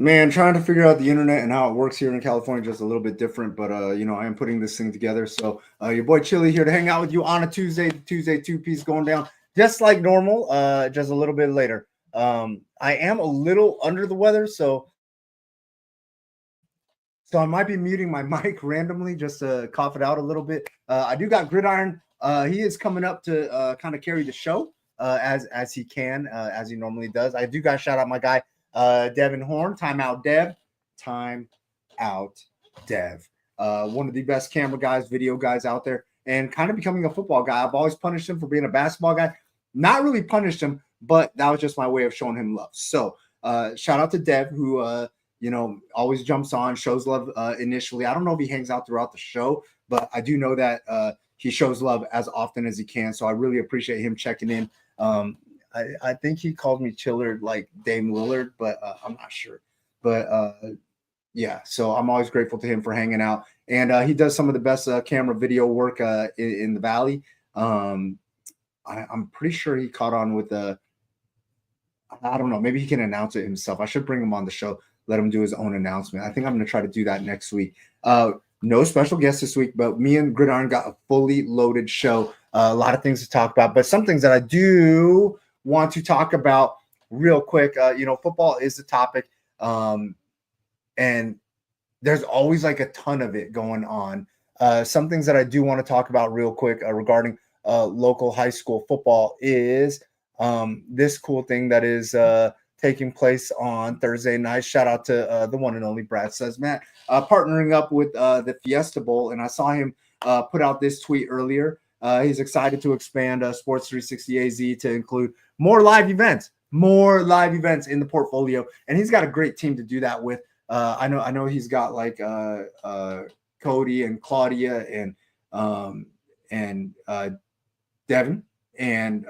Man, trying to figure out the internet and how it works here in California just a little bit different, but I am putting this thing together. So your boy Chili here to hang out with you on a Tuesday two-piece going down just like normal, just a little bit later. I am a little under the weather, so I might be muting my mic randomly just to cough it out a little bit. I do got Gridiron. He is coming up to kind of carry the show as he can, as he normally does. I do got to shout out my guy Devin Horn. Time out, Dev. Time out, Dev. One of the best camera guys, video guys out there, and kind of becoming a football guy. I've always punished him for being a basketball guy. Not really punished him, but that was just my way of showing him love. So shout out to Dev, who always jumps on, shows love initially. I don't know if he hangs out throughout the show, but I do know that he shows love as often as he can. So I really appreciate him checking in. I think he called me Chillard like Dame Lillard, but I'm not sure. But yeah, so I'm always grateful to him for hanging out. And he does some of the best camera video work in the Valley. I'm pretty sure he caught on with I don't know, maybe he can announce it himself. I should bring him on the show, let him do his own announcement. I think I'm going to try to do that next week. No special guest this week, but me and Gridiron got a fully loaded show. A lot of things to talk about, but some things that I do want to talk about real quick. Football is the topic, and there's always like a ton of it going on. Some things that I do want to talk about real quick regarding local high school football is this cool thing that is taking place on Thursday night. Shout out to the one and only Brad Says Matt, partnering up with the Fiesta Bowl. And I saw him put out this tweet earlier. He's excited to expand Sports 360 AZ to include more live events in the portfolio. And he's got a great team to do that with. I know he's got like Cody and Claudia and Devin and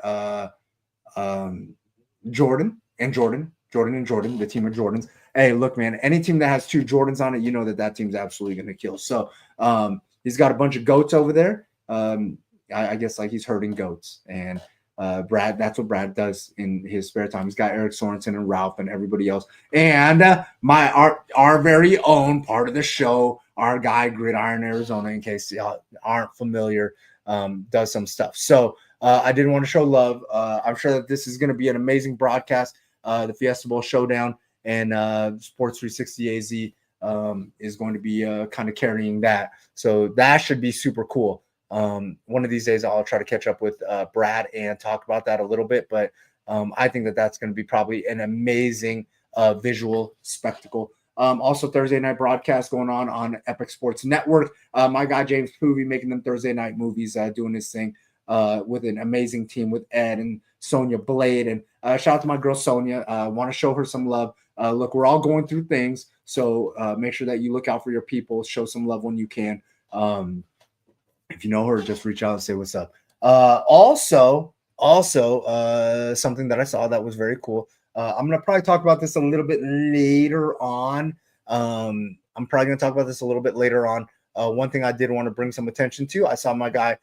Jordan, the team of Jordans. Hey, look, man, any team that has two Jordans on it, you know that team's absolutely going to kill. So he's got a bunch of goats over there. I guess like he's herding goats. And Brad, that's what Brad does in his spare time. He's got Eric Sorensen and Ralph and everybody else. And our very own part of the show, our guy Gridiron Arizona, in case y'all aren't familiar, does some stuff. So I did want to show love. I'm sure that this is going to be an amazing broadcast. The Fiesta Bowl Showdown and Sports 360 AZ is going to be kind of carrying that. So that should be super cool. One of these days, I'll try to catch up with Brad and talk about that a little bit. But I think that that's going to be probably an amazing visual spectacle. Also, Thursday night broadcast going on Epic Sports Network. My guy James Poovey making them Thursday night movies, doing his thing. With an amazing team with Ed and Sonia Blade. And shout out to my girl Sonia. Want to show her some love. Look, we're all going through things, so make sure that you look out for your people. Show some love when you can. If you know her, just reach out and say what's up. Also, something that I saw that was very cool. I'm going to probably talk about this a little bit later on. One thing I did want to bring some attention to, I saw my guy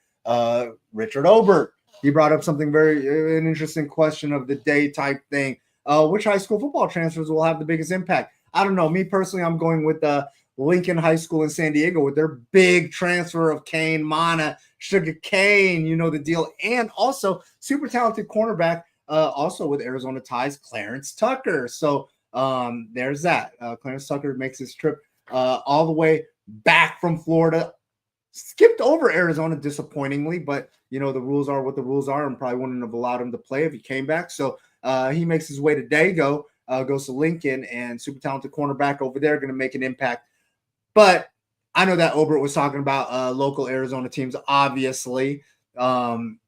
Richard Obert. He brought up something an interesting question of the day type thing. Which high school football transfers will have the biggest impact? I don't know. Me personally, I'm going with Lincoln High School in San Diego with their big transfer of Kane Mana, Sugar Kane, you know the deal, and also super talented cornerback, also with Arizona ties, Clarence Tucker. So there's that. Clarence Tucker makes his trip all the way back from Florida. Skipped over Arizona disappointingly, but the rules are what the rules are, and probably wouldn't have allowed him to play if he came back. So he makes his way to Dago, goes to Lincoln, and super talented cornerback over there, going to make an impact. But I know that Obert was talking about local Arizona teams, obviously, and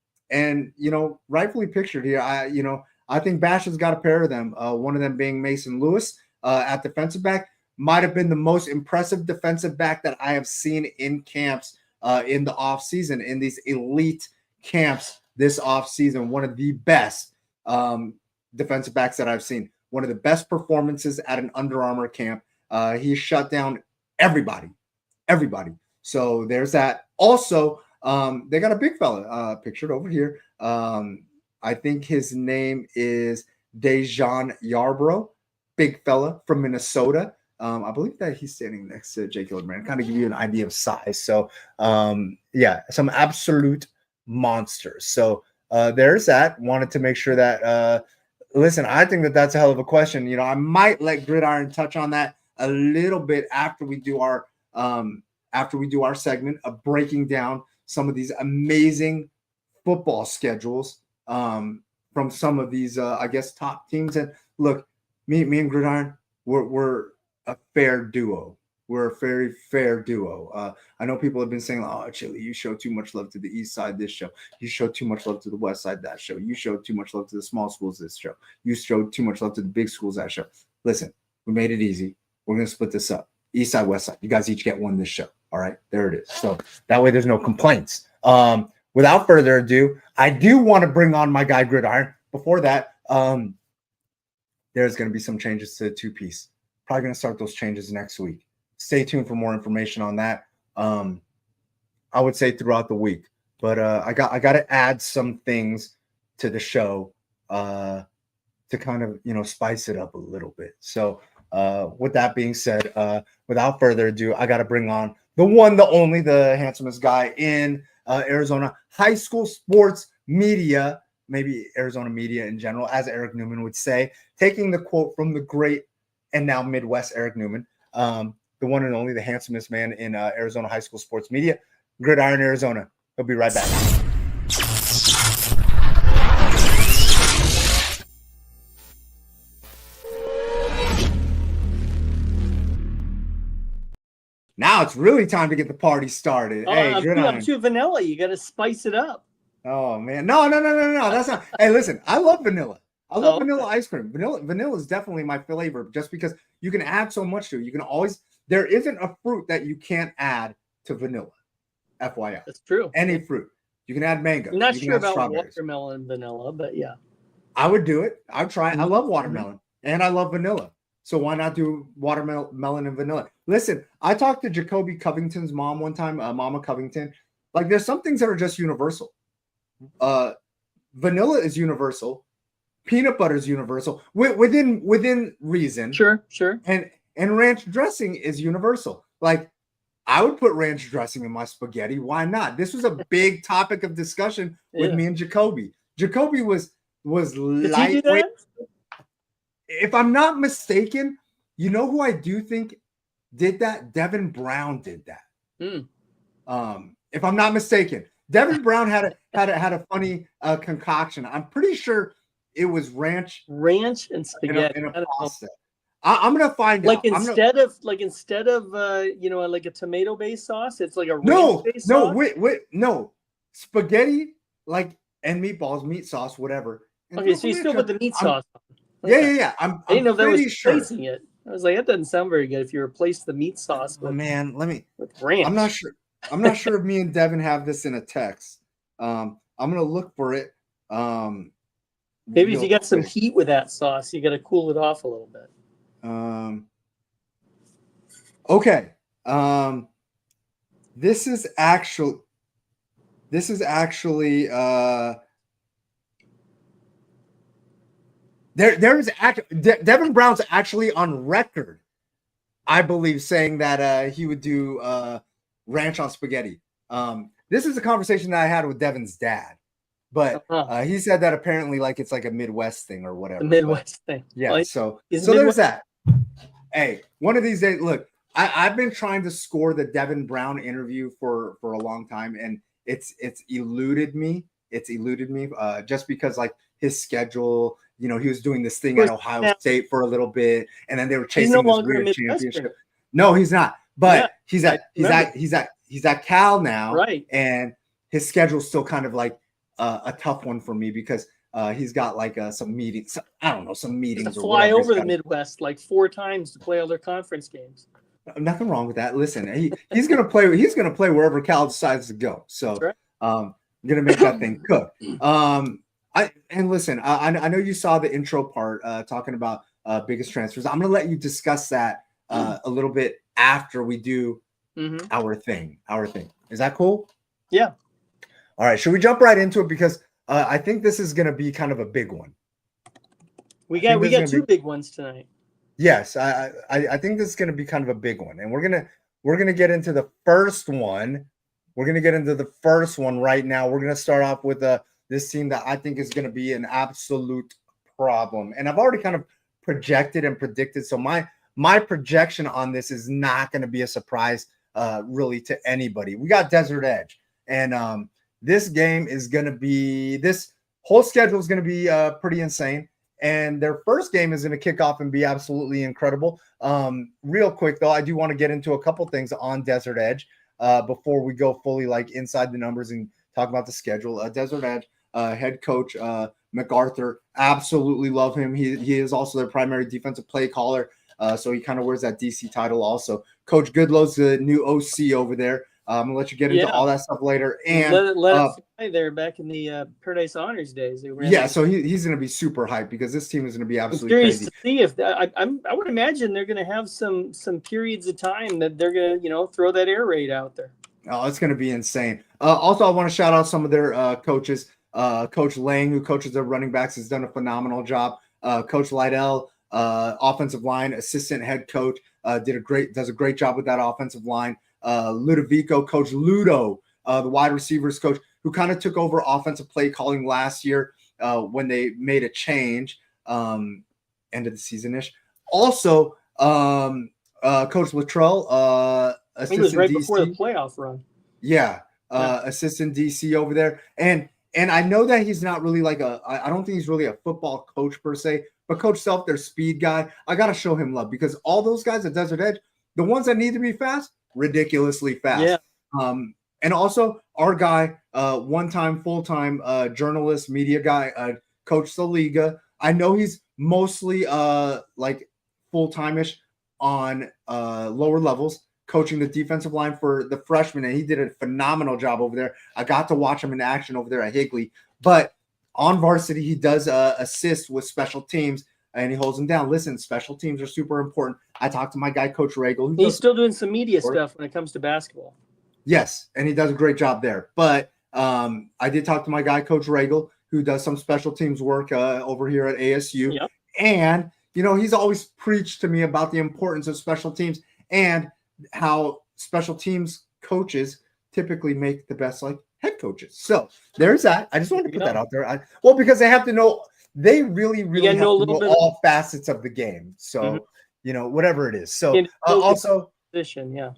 rightfully pictured here. I think Bash has got a pair of them. One of them being Mason Lewis at defensive back. Might have been the most impressive defensive back that I have seen in camps in the offseason, in these elite camps this offseason. One of the best defensive backs that I've seen. One of the best performances at an Under Armour camp. He shut down everybody. So there's that. Also, they got a big fella pictured over here. I think his name is Dejan Yarbrough. big fella from Minnesota. I believe that he's standing next to Jake Hildebrand, kind of give you an idea of size. So, yeah, some absolute monsters. So there's that. Wanted to make sure that, listen, I think that that's a hell of a question. You know, I might let Gridiron touch on that a little bit after we do our segment of breaking down some of these amazing football schedules from some of these, I guess, top teams. And look, me and Gridiron, we're a fair duo. We're a very fair duo. I know people have been saying, "Oh, Chili, you show too much love to the East Side this show. You show too much love to the West Side that show. You show too much love to the small schools this show. You showed too much love to the big schools that show." Listen, we made it easy. We're gonna split this up. East Side, West Side. You guys each get one this show. All right, there it is. So that way, there's no complaints. Without further ado, I do want to bring on my guy Gridiron. Before that, there's going to be some changes to the two-piece. Probably going to start those changes next week. Stay tuned for more information on that. I would say throughout the week, but I got to add some things to the show to kind of spice it up a little bit. So with that being said, without further ado, I got to bring on the one, the only, the handsomest guy in Arizona high school sports media, maybe Arizona media in general, as Eric Newman would say, taking the quote from the great and now Midwest Eric Newman, the one and only, the handsomest man in Arizona high school sports media, Gridiron, Arizona. He'll be right back. Now it's really time to get the party started. Oh, hey, I'm too vanilla. You got to spice it up. Oh man, no. That's not. Hey, listen, I love vanilla. I love vanilla ice cream. Vanilla is definitely my flavor, just because you can add so much to it. You can always. There isn't a fruit that you can't add to vanilla. FYI, that's true. Any fruit you can add mango. I'm not sure about watermelon vanilla, but yeah, I would do it. I'd try it. I love watermelon and I love vanilla. So why not do watermelon and vanilla? Listen, I talked to Jacoby Covington's mom one time, Mama Covington. Like, there's some things that are just universal. Vanilla is universal. Peanut butter is universal within reason. Sure. And ranch dressing is universal. Like, I would put ranch dressing in my spaghetti. Why not? This was a big topic of discussion with me and Jacoby. Jacoby was lightweight. If I'm not mistaken, you know who I do think did that? Devin Brown did that. If I'm not mistaken, Devin Brown had a funny concoction. I'm pretty sure it was ranch and spaghetti. In a pasta. I'm gonna find out. Instead of like a tomato-based sauce, it's like a ranch-based sauce? No, spaghetti and meatballs, meat sauce, whatever. And okay, so you still put the meat sauce on. Okay. Yeah. I didn't know that was replacing it. I was like, that doesn't sound very good if you replace the meat sauce with, with ranch. I'm not sure. I'm not sure if me and Devin have this in a text. I'm gonna look for it. Maybe if you got some heat with that sauce, you got to cool it off a little bit. Okay. This is actually Devin Brown's actually on record, I believe, saying that he would do ranch on spaghetti. This is a conversation that I had with Devin's dad, but he said that apparently it's like a Midwest thing or whatever. The Midwest thing. Yeah. Well, so there's that. Hey, one of these days, look, I've been trying to score the Devin Brown interview for a long time, and it's eluded me. Just because his schedule. He was doing this thing at Ohio State for a little bit, and then they were chasing this weird championship. No, he's not. But he's at Cal now, right? And his schedule's still kind of a tough one for me because he's got some meetings. I don't know, some meetings. To fly over the Midwest 4 times to play all their conference games. Nothing wrong with that. Listen, he's gonna play. He's gonna play wherever Cal decides to go. So right. I'm gonna make that thing cook. Listen, I know you saw the intro part talking about biggest transfers. I'm gonna let you discuss that a little bit after we do our thing. Is that cool? Yeah. All right. Should we jump right into it? Because I think this is gonna be kind of a big one. We got 2 big ones tonight. Yes, I think this is going to be kind of a big one, and we're gonna get into the first one. We're gonna get into the first one right now. We're gonna start off with this team that I think is going to be an absolute problem, and I've already kind of projected and predicted. So my projection on this is not going to be a surprise, really, to anybody. We got Desert Edge, and this game is going to be this whole schedule is going to be pretty insane. And their first game is going to kick off and be absolutely incredible. Real quick, though, I do want to get into a couple things on Desert Edge before we go fully like inside the numbers and talk about the schedule. Desert Edge head coach MacArthur, absolutely love him. He is also their primary defensive play caller, so he kind of wears that DC title also. Coach Goodlow's the new OC over there. I'm gonna let you get into all that stuff later. And let it fly there back in the Paradise Honors days. So he's gonna be super hyped because this team is gonna be absolutely curious crazy. To see if I would imagine they're gonna have some periods of time that they're gonna throw that air raid out there. Oh, it's gonna be insane. Also, I want to shout out some of their coaches. Coach Lang, who coaches their running backs, has done a phenomenal job. Coach Lydell, offensive line assistant head coach, does a great job with that offensive line. Ludovico, Coach Ludo, the wide receivers coach, who kind of took over offensive play calling last year when they made a change, end of the season-ish. Also, Coach Luttrell, he was right DC. before the playoff run. Yeah, assistant DC over there. And I know that he's not really like I don't think he's really a football coach per se, but Coach Self, their speed guy, I got to show him love because all those guys at Desert Edge, the ones that need to be fast, ridiculously fast. Yeah. And also our guy, one-time, full-time journalist, media guy, Coach Saliga. I know he's mostly like full-time-ish on lower levels, coaching the defensive line for the freshmen, and he did a phenomenal job over there. I got to watch him in action over there at Higley. But on varsity, he does assist with special teams, and he holds them down. Listen, special teams are super important. I talked to my guy, Coach Regal. He's still doing some media stuff when it comes to basketball. Yes, and he does a great job there. But I did talk to my guy, Coach Regal, who does some special teams work over here at ASU. Yep. And, he's always preached to me about the importance of special teams and how special teams coaches typically make the best head coaches. So there's that. I just wanted to put that out there. Because they have to know, they really have to know all facets of the game. So, whatever it is. So also position, yeah.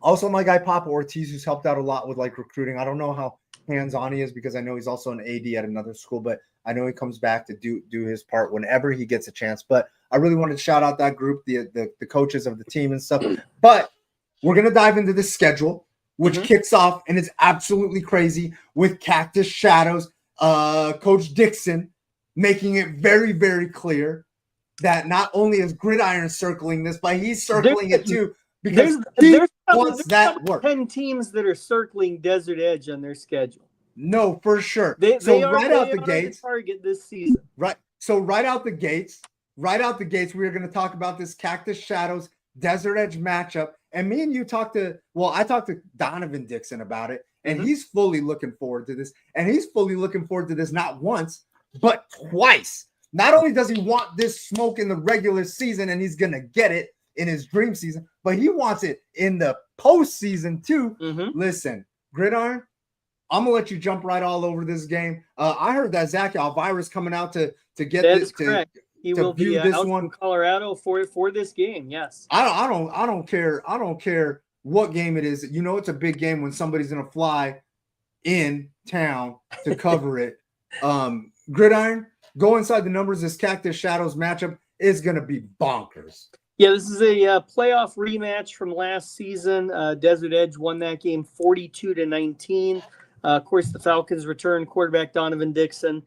Also my guy Papa Ortiz, who's helped out a lot with recruiting. I don't know how hands-on he is because I know he's also an AD at another school, but I know he comes back to do his part whenever he gets a chance. But I really wanted to shout out that group, the coaches of the team and stuff. But we're going to dive into the schedule, which kicks off and is absolutely crazy with Cactus Shadows, Coach Dixon making it very, very clear that not only is Gridiron circling this, but he's circling it too because there's that work. 10 teams that are circling Desert Edge on their schedule. No, for sure. They are out the gates, target this season. Right. So right out the gates, we are going to talk about this Cactus Shadows Desert Edge matchup. And me and you I talked to Donovan Dixon about it, and he's fully looking forward to this. And he's fully looking forward to this not once, but twice. Not only does he want this smoke in the regular season, and he's going to get it in his dream season, but he wants it in the postseason too. Listen, Gridiron, I'm going to let you jump right all over this game. I heard that Zach Alvira's coming out to get that this. Is correct. He will be out from Colorado for this game. Yes. I don't care. I don't care what game it is. It's a big game when somebody's going to fly in town to cover it. Gridiron, go inside the numbers. This Cactus Shadows matchup is going to be bonkers. Yeah, this is a playoff rematch from last season. Desert Edge won that game 42-19. Of course, the Falcons return quarterback Donovan Dixon.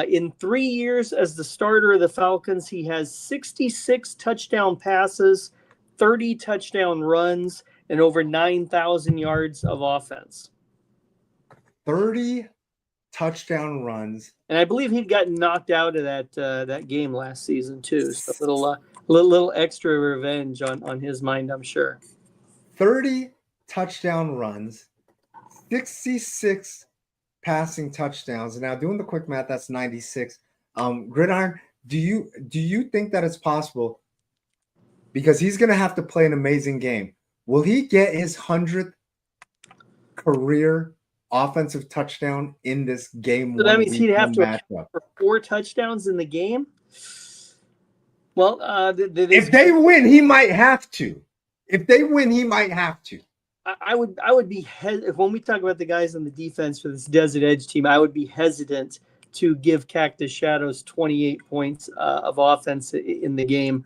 In 3 years as the starter of the Falcons, he has 66 touchdown passes, 30 touchdown runs, and over 9,000 yards of offense. 30 touchdown runs. And I believe he'd gotten knocked out of that game last season too. So a little extra revenge on his mind, I'm sure. 30 touchdown runs, 66 passing touchdowns. Now, doing the quick math, that's 96. Gridiron, do you think that it's possible because he's going to have to play an amazing game. Will he get his 100th career offensive touchdown in this game? So that means he'd have to matchup account for 4 touchdowns in the game. Well, if they win, he might have to. If they win, he might have to. I would be when we talk about the guys on the defense for this Desert Edge team, I would be hesitant to give Cactus Shadows 28 points of offense in the game,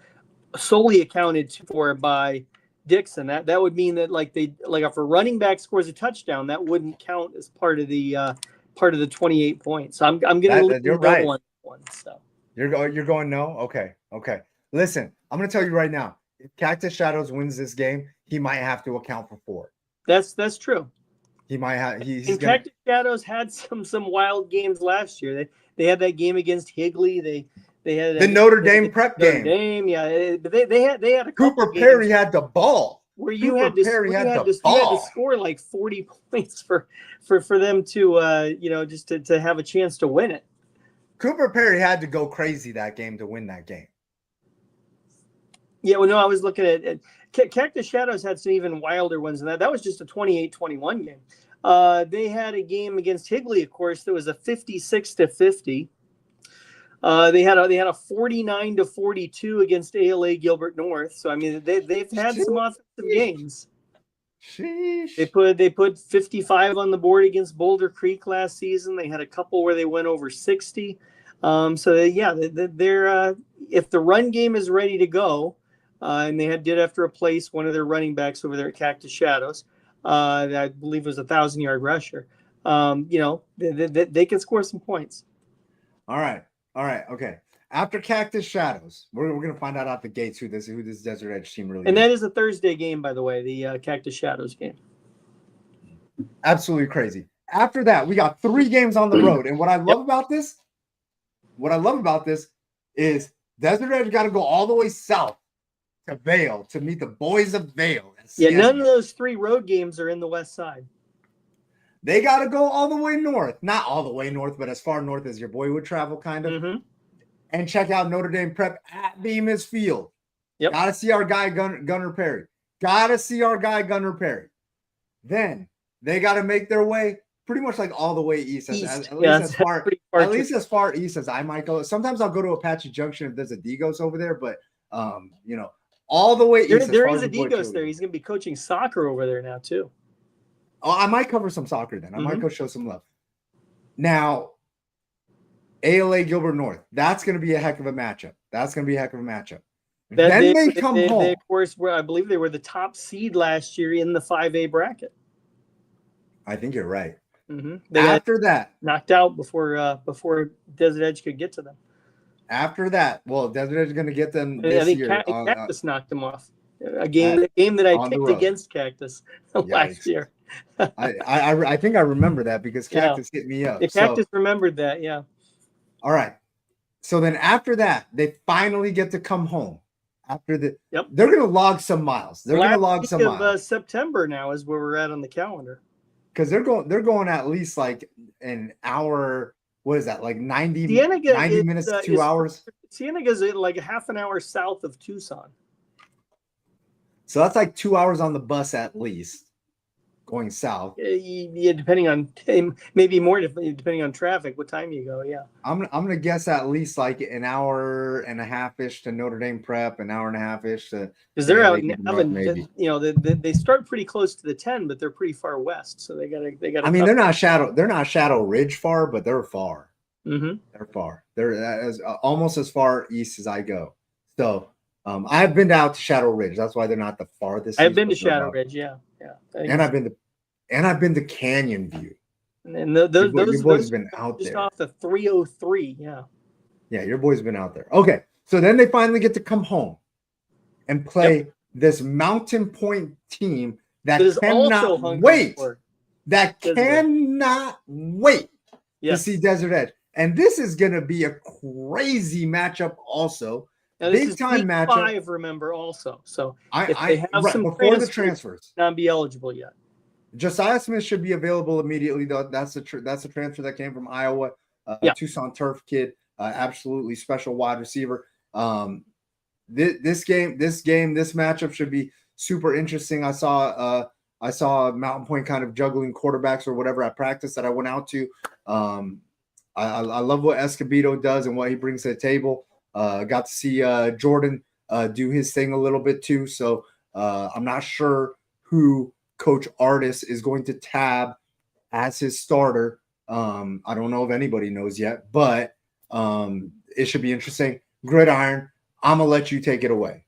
solely accounted for by Dixon. That would mean that if a running back scores a touchdown, that wouldn't count as part of the 28 points. So I'm going to leave you're right. on one. So You're going no? Okay. Listen, I'm going to tell you right now. If Cactus Shadows wins this game, he might have to account for 4. That's true. He might have. Cactus Shadows had some wild games last year. They had that game against Higley. They had the Notre Dame prep game. Notre Dame, yeah. But they had a Cooper Perry had the ball. Where you had to score like 40 points for them to just to have a chance to win it. Cooper Perry had to go crazy that game to win that game. Yeah, well, no, I was looking at Cactus Shadows had some even wilder ones than that. That was just a 28-21 game. They had a game against Higley, of course, that was a 56-50. They had a 49-42 against ALA Gilbert North. So I mean, they've had some offensive games. Sheesh. They put 55 on the board against Boulder Creek last season. They had a couple where they went over 60. They're if the run game is ready to go, and they did have to replace one of their running backs over there at Cactus Shadows. I believe it was a 1,000-yard rusher. They can score some points. All right. Okay. After Cactus Shadows, we're going to find out the gates who this Desert Edge team really is. And that is a Thursday game, by the way, the Cactus Shadows game. Absolutely crazy. After that, we got 3 games on the road. And what I love about this is Desert Edge got to go all the way south to Vail to meet the boys of Vail. Yeah, none of those 3 road games are in the west side. They got to go all the way north. Not all the way north, but as far north as your boy would travel, kind of. Mm-hmm. And check out Notre Dame Prep at Bemis Field. Yep. Got to see our guy Gunnar Perry. Then they got to make their way pretty much like all the way east. As far east as I might go. Sometimes I'll go to Apache Junction if there's a Digos over there, but all the way east. There is a Digos there. He's going to be coaching soccer over there now too. Oh, I might cover some soccer then. I might go show some love. Now, ALA Gilbert North. That's going to be a heck of a matchup. Then they come home. They, of course, I believe they were the top seed last year in the 5A bracket. I think you're right. Mm-hmm. After that, knocked out before Desert Edge could get to them. After that, well, Desert Edge is going to get them this year. Cactus knocked them off. A game that I picked against Cactus last year. I think I remember that because Cactus hit me up. Cactus remembered that, yeah. All right. So then after that, they finally get to come home. They're going to log some miles. September now is where we're at on the calendar. Because they're going at least like an hour. What is that? Like 90 minutes, 2 hours? Cienega is like a half an hour south of Tucson. So that's like 2 hours on the bus at least. Going south, yeah, depending on maybe more depending on traffic. What time you go? Yeah, I'm gonna guess at least like an hour and a half ish to Notre Dame Prep, an hour and a half ish to because they're out. They start pretty close to the 10, but they're pretty far west, so they got. I mean, they're not Shadow Ridge far, but they're far. Mm-hmm. They're far. They're almost as far east as I go. So I've been out to Shadow Ridge. That's why they're not the farthest. I've been to Shadow Ridge. Yeah. And I've been to Canyon View. And those boys been out just there. Off the 303, yeah. Yeah, your boy's been out there. Okay, so then they finally get to come home and play this Mountain Point team that cannot wait. To see Desert Edge. And this is going to be a crazy matchup also. Big time matchup. 5, remember, also. So if they have some before the transfers, not be eligible yet. Josiah Smith should be available immediately, though. That's the transfer that came from Iowa. Tucson Turf kid, absolutely special wide receiver. this matchup should be super interesting. I saw Mountain Point kind of juggling quarterbacks or whatever at practice that I went out to. I love what Escobedo does and what he brings to the table. Got to see Jordan do his thing a little bit too. So I'm not sure who Coach Artis is going to tab as his starter. I don't know if anybody knows yet, but it should be interesting. Gridiron, I'm going to let you take it away.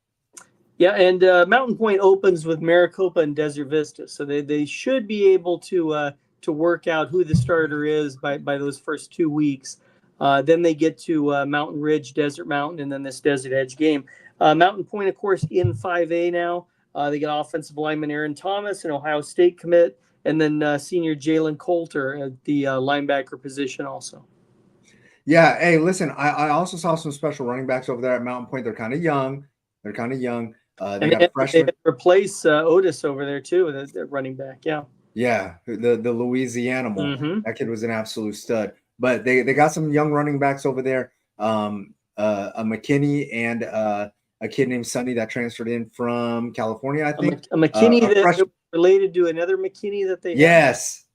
Yeah, and Mountain Point opens with Maricopa and Desert Vista. So they should be able to work out who the starter is by those first 2 weeks. Then they get to Mountain Ridge, Desert Mountain, and then this Desert Edge game. Mountain Point, of course, in 5A now. They got offensive lineman Aaron Thomas, an Ohio State commit, and then senior Jalen Coulter at the linebacker position also. Yeah, hey, listen, I also saw some special running backs over there at Mountain Point. They're kind of young. They got a freshman. They replace Otis over there too, the running back. Yeah. Yeah, the Louisiana. Mm-hmm. That kid was an absolute stud. But they got some young running backs over there. A McKinney and a kid named Sonny that transferred in from California, I think. A McKinney that related to another McKinney that they Yes.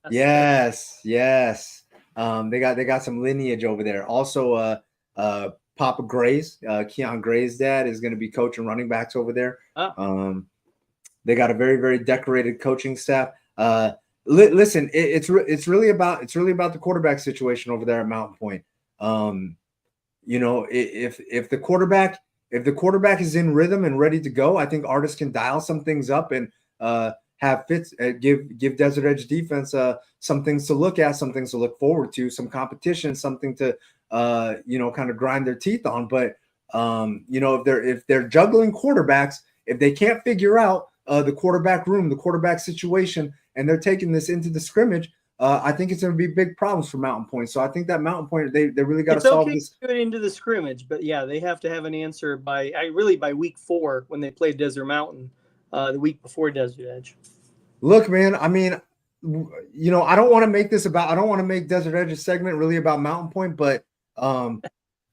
They got some lineage over there. Also, Papa Gray's, Keon Gray's dad is going to be coaching running backs over there. They got a very, very decorated coaching staff. Listen, it's really about the quarterback situation over there at Mountain Point. If the quarterback is in rhythm and ready to go, I think Artis can dial some things up and have Fitz give Desert Edge defense some things to look at, some things to look forward to, some competition, something to kind of grind their teeth on. But if they're juggling quarterbacks, if they can't figure out the quarterback room, the quarterback situation, and they're taking this into the scrimmage, I think it's going to be big problems for Mountain Point. So I think that Mountain Point, they really got to solve this. Do it into the scrimmage, but yeah, they have to have an answer by week 4 when they play Desert Mountain, the week before Desert Edge. Look, man, I mean, I don't want to make Desert Edge a segment really about Mountain Point, but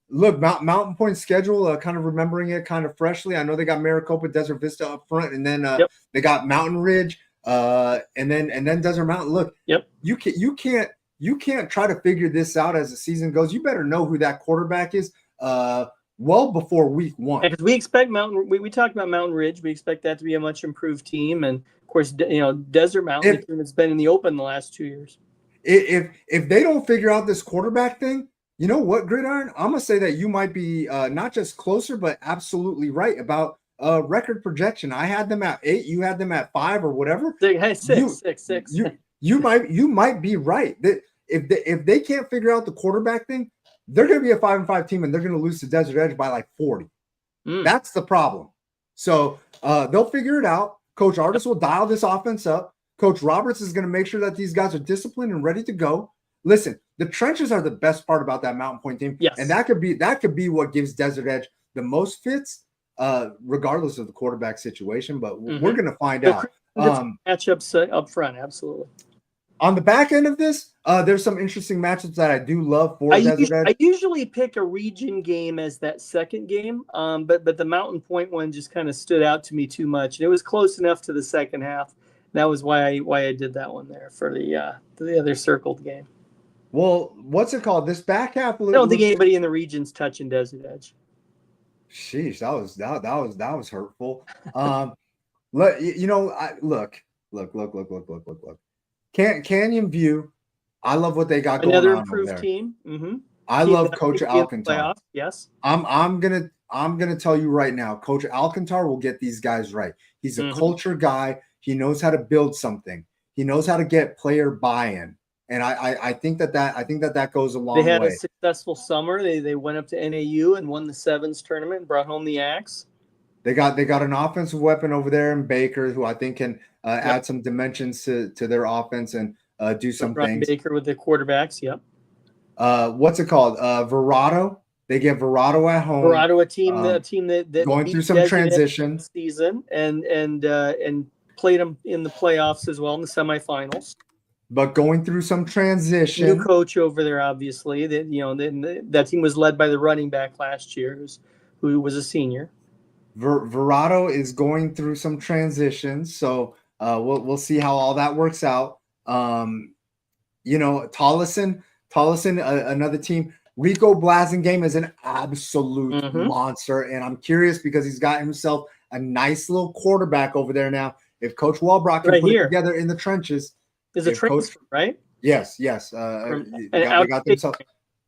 look, Mountain Point schedule, kind of remembering it kind of freshly. I know they got Maricopa, Desert Vista up front, and then they got Mountain Ridge, and then Desert Mountain. Look, you can't try to figure this out as the season goes. You better know who that quarterback is well before week 1. Because we expect we talked about Mountain Ridge. We expect that to be a much improved team, and of course, Desert Mountain, the team that's been in the Open the last 2 years. If they don't figure out this quarterback thing, you know what, Gridiron? I'm gonna say that you might be not just closer, but absolutely right about record projection. I had them at 8. You had them at 5 or whatever. 6. You might be right. That if they can't figure out the quarterback thing, they're going to be a 5-5 team, and they're going to lose to Desert Edge by like 40. That's the problem. So they'll figure it out. Coach Artis will dial this offense up. Coach Roberts is going to make sure that these guys are disciplined and ready to go. Listen, the trenches are the best part about that Mountain Point team. Yes. And that could be what gives Desert Edge the most fits, regardless of the quarterback situation. But we're going to find out. Matchups up front, absolutely. On the back end of this, there's some interesting matchups that I do love for Desert Edge. I usually pick a region game as that second game, but the Mountain Point one just kind of stood out to me too much. And it was close enough to the second half. That was why I did that one there for the other circled game. Well, what's it called? This back half. I don't think anybody in the region's touching Desert Edge. Sheesh, that was hurtful. Look. Canyon View, I love what they got going on. Another improved team. Mm-hmm. I love Coach Alcantar. Yes. I'm gonna tell you right now, Coach Alcantar will get these guys right. He's a culture guy. He knows how to build something. He knows how to get player buy-in. And I think that goes a long way. They had a successful summer. They went up to NAU and won the Sevens tournament and brought home the axe. They got an offensive weapon over there in Baker, who I think can add some dimensions to their offense and do some things. Baker with the quarterbacks, yep. What's it called? Verado. They get Verado at home. Verado, a team that going through some transition season and played them in the playoffs as well in the semifinals. But going through some transition. New coach over there, obviously. That team was led by the running back last year, who was a senior. Verado is going through some transitions, so we'll see how all that works out. Tolleson, another team. Rico Blasingame is an absolute monster, and I'm curious because he's got himself a nice little quarterback over there now. If Coach Walbrock can put it together in the trenches, is a transfer, right? Yes. They got themselves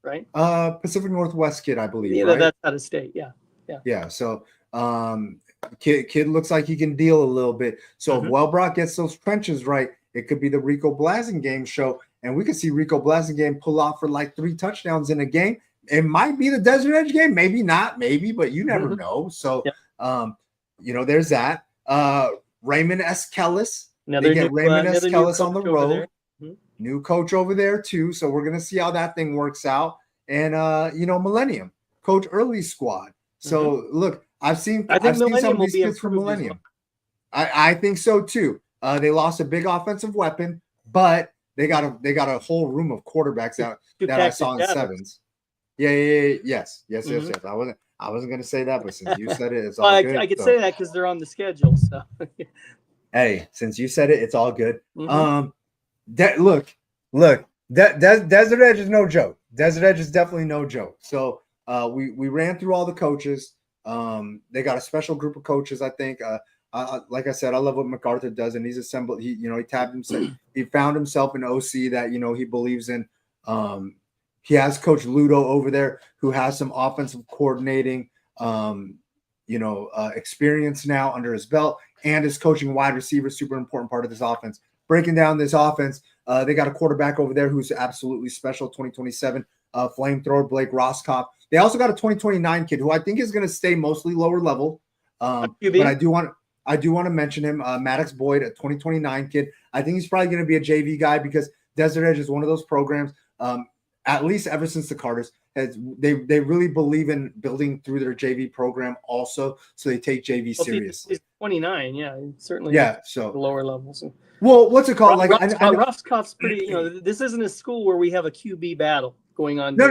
right. Pacific Northwest kid, I believe. Yeah, right? That's out of state. Yeah. So kid looks like he can deal a little bit. So if Walbrock gets those trenches right, it could be the Rico Blasingame show, and we could see Rico Blasingame pull off for like 3 touchdowns in a game. It might be the Desert Edge game, maybe not, maybe, but you never know. So, there's that. Raymond S. Kellis. They get Raymond S. Kellis on the road. New coach over there too. So we're gonna see how that thing works out. And Millennium, Coach Early's squad. So look, I've seen some of these kids from Millennium. I think so too. They lost a big offensive weapon, but they got a whole room of quarterbacks out that I saw in sevens. Yes. I wasn't gonna say that, but since you said it, it's all good. I could say that because they're on the schedule. So hey, since you said it, it's all good. Look, Desert Edge is no joke. Desert Edge is definitely no joke. So we ran through all the coaches. They got a special group of coaches, I think. Like I said, I love what MacArthur does, and he's assembled. He tabbed himself. He found himself an OC that he believes in. He has Coach Ludo over there, who has some offensive coordinating, experience now under his belt, and is coaching wide receiver. Super important part of this offense. Breaking down this offense, they got a quarterback over there who's absolutely special. 2027 flamethrower Blake Roscoff. They also got a 2029 kid who I think is going to stay mostly lower level. But I do want to mention him, Maddox Boyd, a 2029 kid. I think he's probably going to be a JV guy because Desert Edge is one of those programs. At least ever since the Carters, they really believe in building through their JV program also, so they take JV seriously. He's 29, yeah, certainly. Yeah, so the lower levels. Well, what's it called? Ruffscoff's pretty. This isn't a school where we have a QB battle going on. No,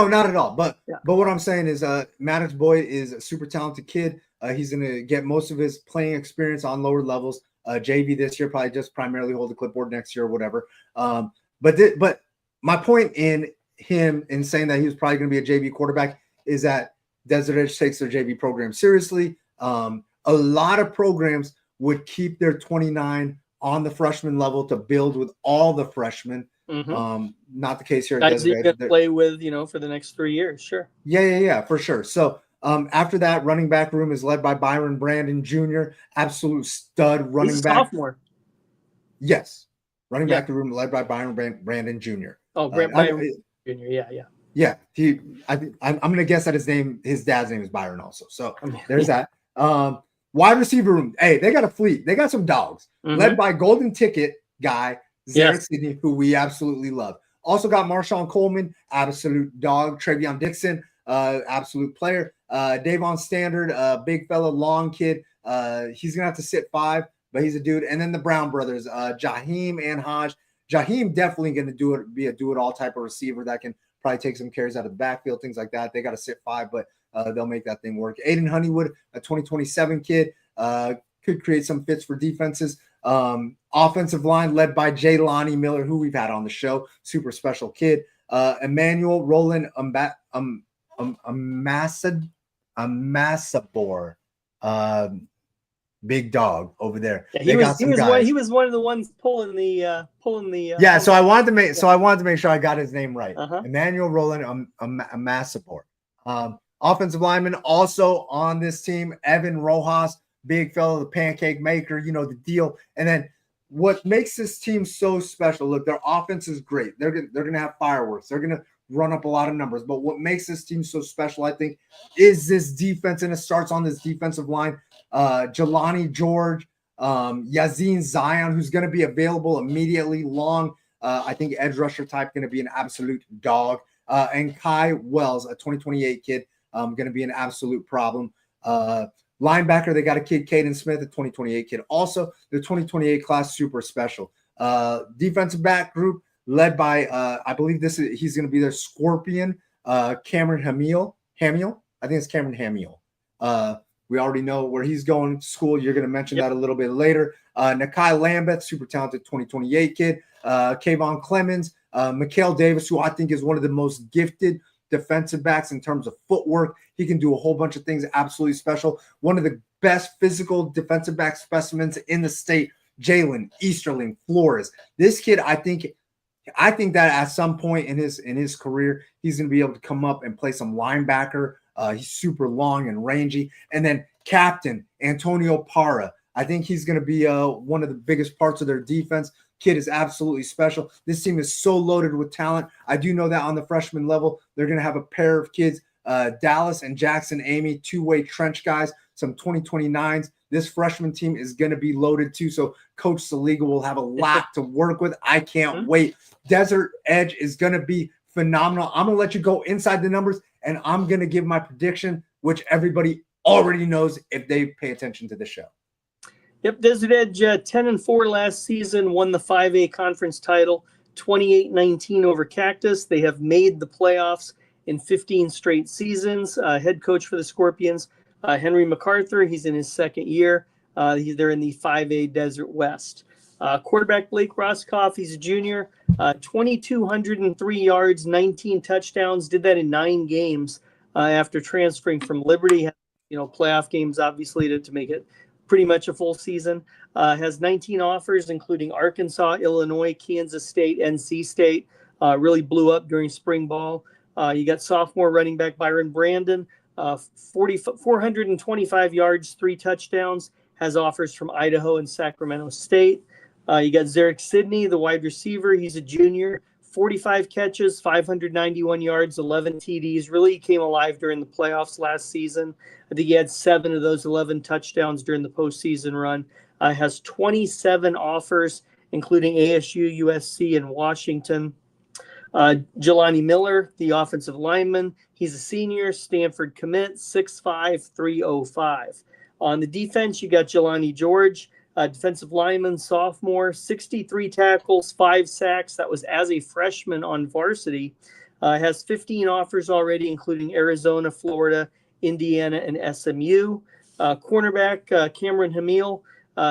not at all. But what I'm saying is, Maddox Boyd is a super talented kid. He's going to get most of his playing experience on lower levels. JV this year, probably just primarily hold the clipboard next year or whatever. But my point in him in saying that he was probably going to be a JV quarterback is that Desert Edge takes their JV program seriously. A lot of programs would keep their 29 on the freshman level to build with all the freshmen. Not the case here at Desert Edge. Guys you play with, for the next 3 years. Sure. Yeah, for sure. So after that, running back room is led by Byron Brandon Jr., absolute stud running back. Sophomore. Yes. Running back room led by Byron Brandon Jr. Oh, Byron Jr. Yeah. I'm going to guess that his dad's name is Byron also. So there's that. Wide receiver room. Hey, they got a fleet. They got some dogs led by Golden Ticket guy, Zarek Sidney, who we absolutely love. Also got Marshawn Coleman, absolute dog. Travion Dixon, absolute player. Davon Standard, big fella, long kid. He's going to have to sit 5, but he's a dude. And then the Brown brothers, Jaheim and Hodge. Jaheim definitely going to be a do-it-all type of receiver that can probably take some carries out of the backfield, things like that. They got to sit 5, but they'll make that thing work. Aiden Honeywood, a 2027 kid, could create some fits for defenses. Offensive line led by Jaylani Miller, who we've had on the show, super special kid. Emmanuel Roland Amasabor, big dog over there. Yeah, he was one of the ones pulling the. Yeah, so I wanted to make sure I got his name right. Emmanuel Roland Amasabor. Offensive lineman also on this team, Evan Rojas, big fellow, the pancake maker, the deal. And then what makes this team so special, look, their offense is great. They're gonna have fireworks. They're gonna run up a lot of numbers. But what makes this team so special, I think, is this defense, and it starts on this defensive line. Jelani George, Yazin Zion, who's going to be available immediately. Long, I think edge rusher type, going to be an absolute dog. And Kai Wells, a 2028 kid, going to be an absolute problem. Linebacker, they got a kid, Caden Smith, a 2028 kid. Also, the 2028 class, super special. Defensive back group led by, I believe he's going to be their Scorpion, Cameron Hamill. I think it's Cameron Hamill. We already know where he's going to school. You're going to mention Yep. that a little bit later. Nakai Lambeth, super talented 2028 kid. Kayvon Clemens, Mikhail Davis, who I think is one of the most gifted defensive backs in terms of footwork. He can do a whole bunch of things absolutely special. One of the best physical defensive back specimens in the state, Jalen Easterling Flores. This kid, I think that at some point in his career, he's going to be able to come up and play some linebacker. He's super long and rangy. And then captain Antonio Parra. I think he's going to be one of the biggest parts of their defense. Kid is absolutely special. This team is so loaded with talent. I do know that on the freshman level, they're going to have a pair of kids, Dallas and Jackson Amy, two-way trench guys, some 2029s. This freshman team is going to be loaded too. So Coach Saliga will have a lot to work with. I can't wait. Desert Edge is going to be phenomenal. I'm going to let you go inside the numbers, and I'm going to give my prediction, which everybody already knows if they pay attention to the show. Yep, Desert Edge 10-4 last season, won the 5A conference title, 28-19 over Cactus. They have made the playoffs in 15 straight seasons. Head coach for the Scorpions, Henry MacArthur, he's in his second year. They're in the 5A Desert West. Quarterback Blake Roscoff, he's a junior, 2,203 yards, 19 touchdowns, did that in 9 games after transferring from Liberty. Playoff games, obviously, to make it pretty much a full season. Has 19 offers, including Arkansas, Illinois, Kansas State, NC State. Really blew up during spring ball. You got sophomore running back Byron Brandon, 425 yards, 3 touchdowns. Has offers from Idaho and Sacramento State. You got Zarek Sidney, the wide receiver. He's a junior, 45 catches, 591 yards, 11 TDs. Really came alive during the playoffs last season. I think he had 7 of those 11 touchdowns during the postseason run. Has 27 offers, including ASU, USC, and Washington. Jelani Miller, the offensive lineman. He's a senior, Stanford commit, 6'5", 305. On the defense, you got Jelani George, defensive lineman, sophomore, 63 tackles, 5 sacks. That was as a freshman on varsity. Has 15 offers already, including Arizona, Florida, Indiana, and SMU. Cornerback Cameron Hamil,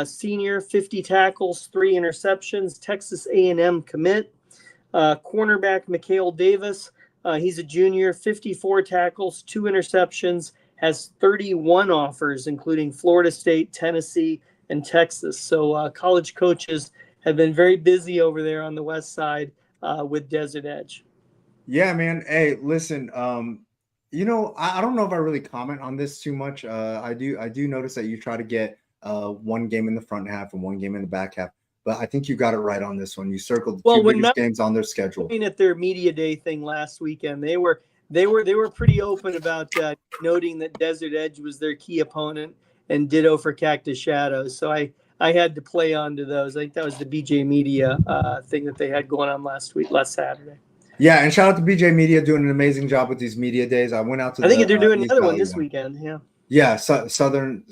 senior, 50 tackles, 3 interceptions, Texas A&M commit. Cornerback Mikhail Davis, he's a junior, 54 tackles, 2 interceptions, has 31 offers, including Florida State, Tennessee, and Texas. So college coaches have been very busy over there on the west side with Desert Edge. Yeah, man. Hey, listen, I don't know if I really comment on this too much. I do notice that you try to get one game in the front half and one game in the back half, but I think you got it right on this one. You circled the 2 biggest games on their schedule. Looking at their media day thing last weekend, they were pretty open about noting that Desert Edge was their key opponent, and ditto for Cactus Shadows. So I had to play onto those. I think that was the BJ Media thing that they had going on last Saturday. Yeah, and shout out to BJ Media doing an amazing job with these media days. I went out to. I think they're doing another one this weekend. Yeah. Yeah, southern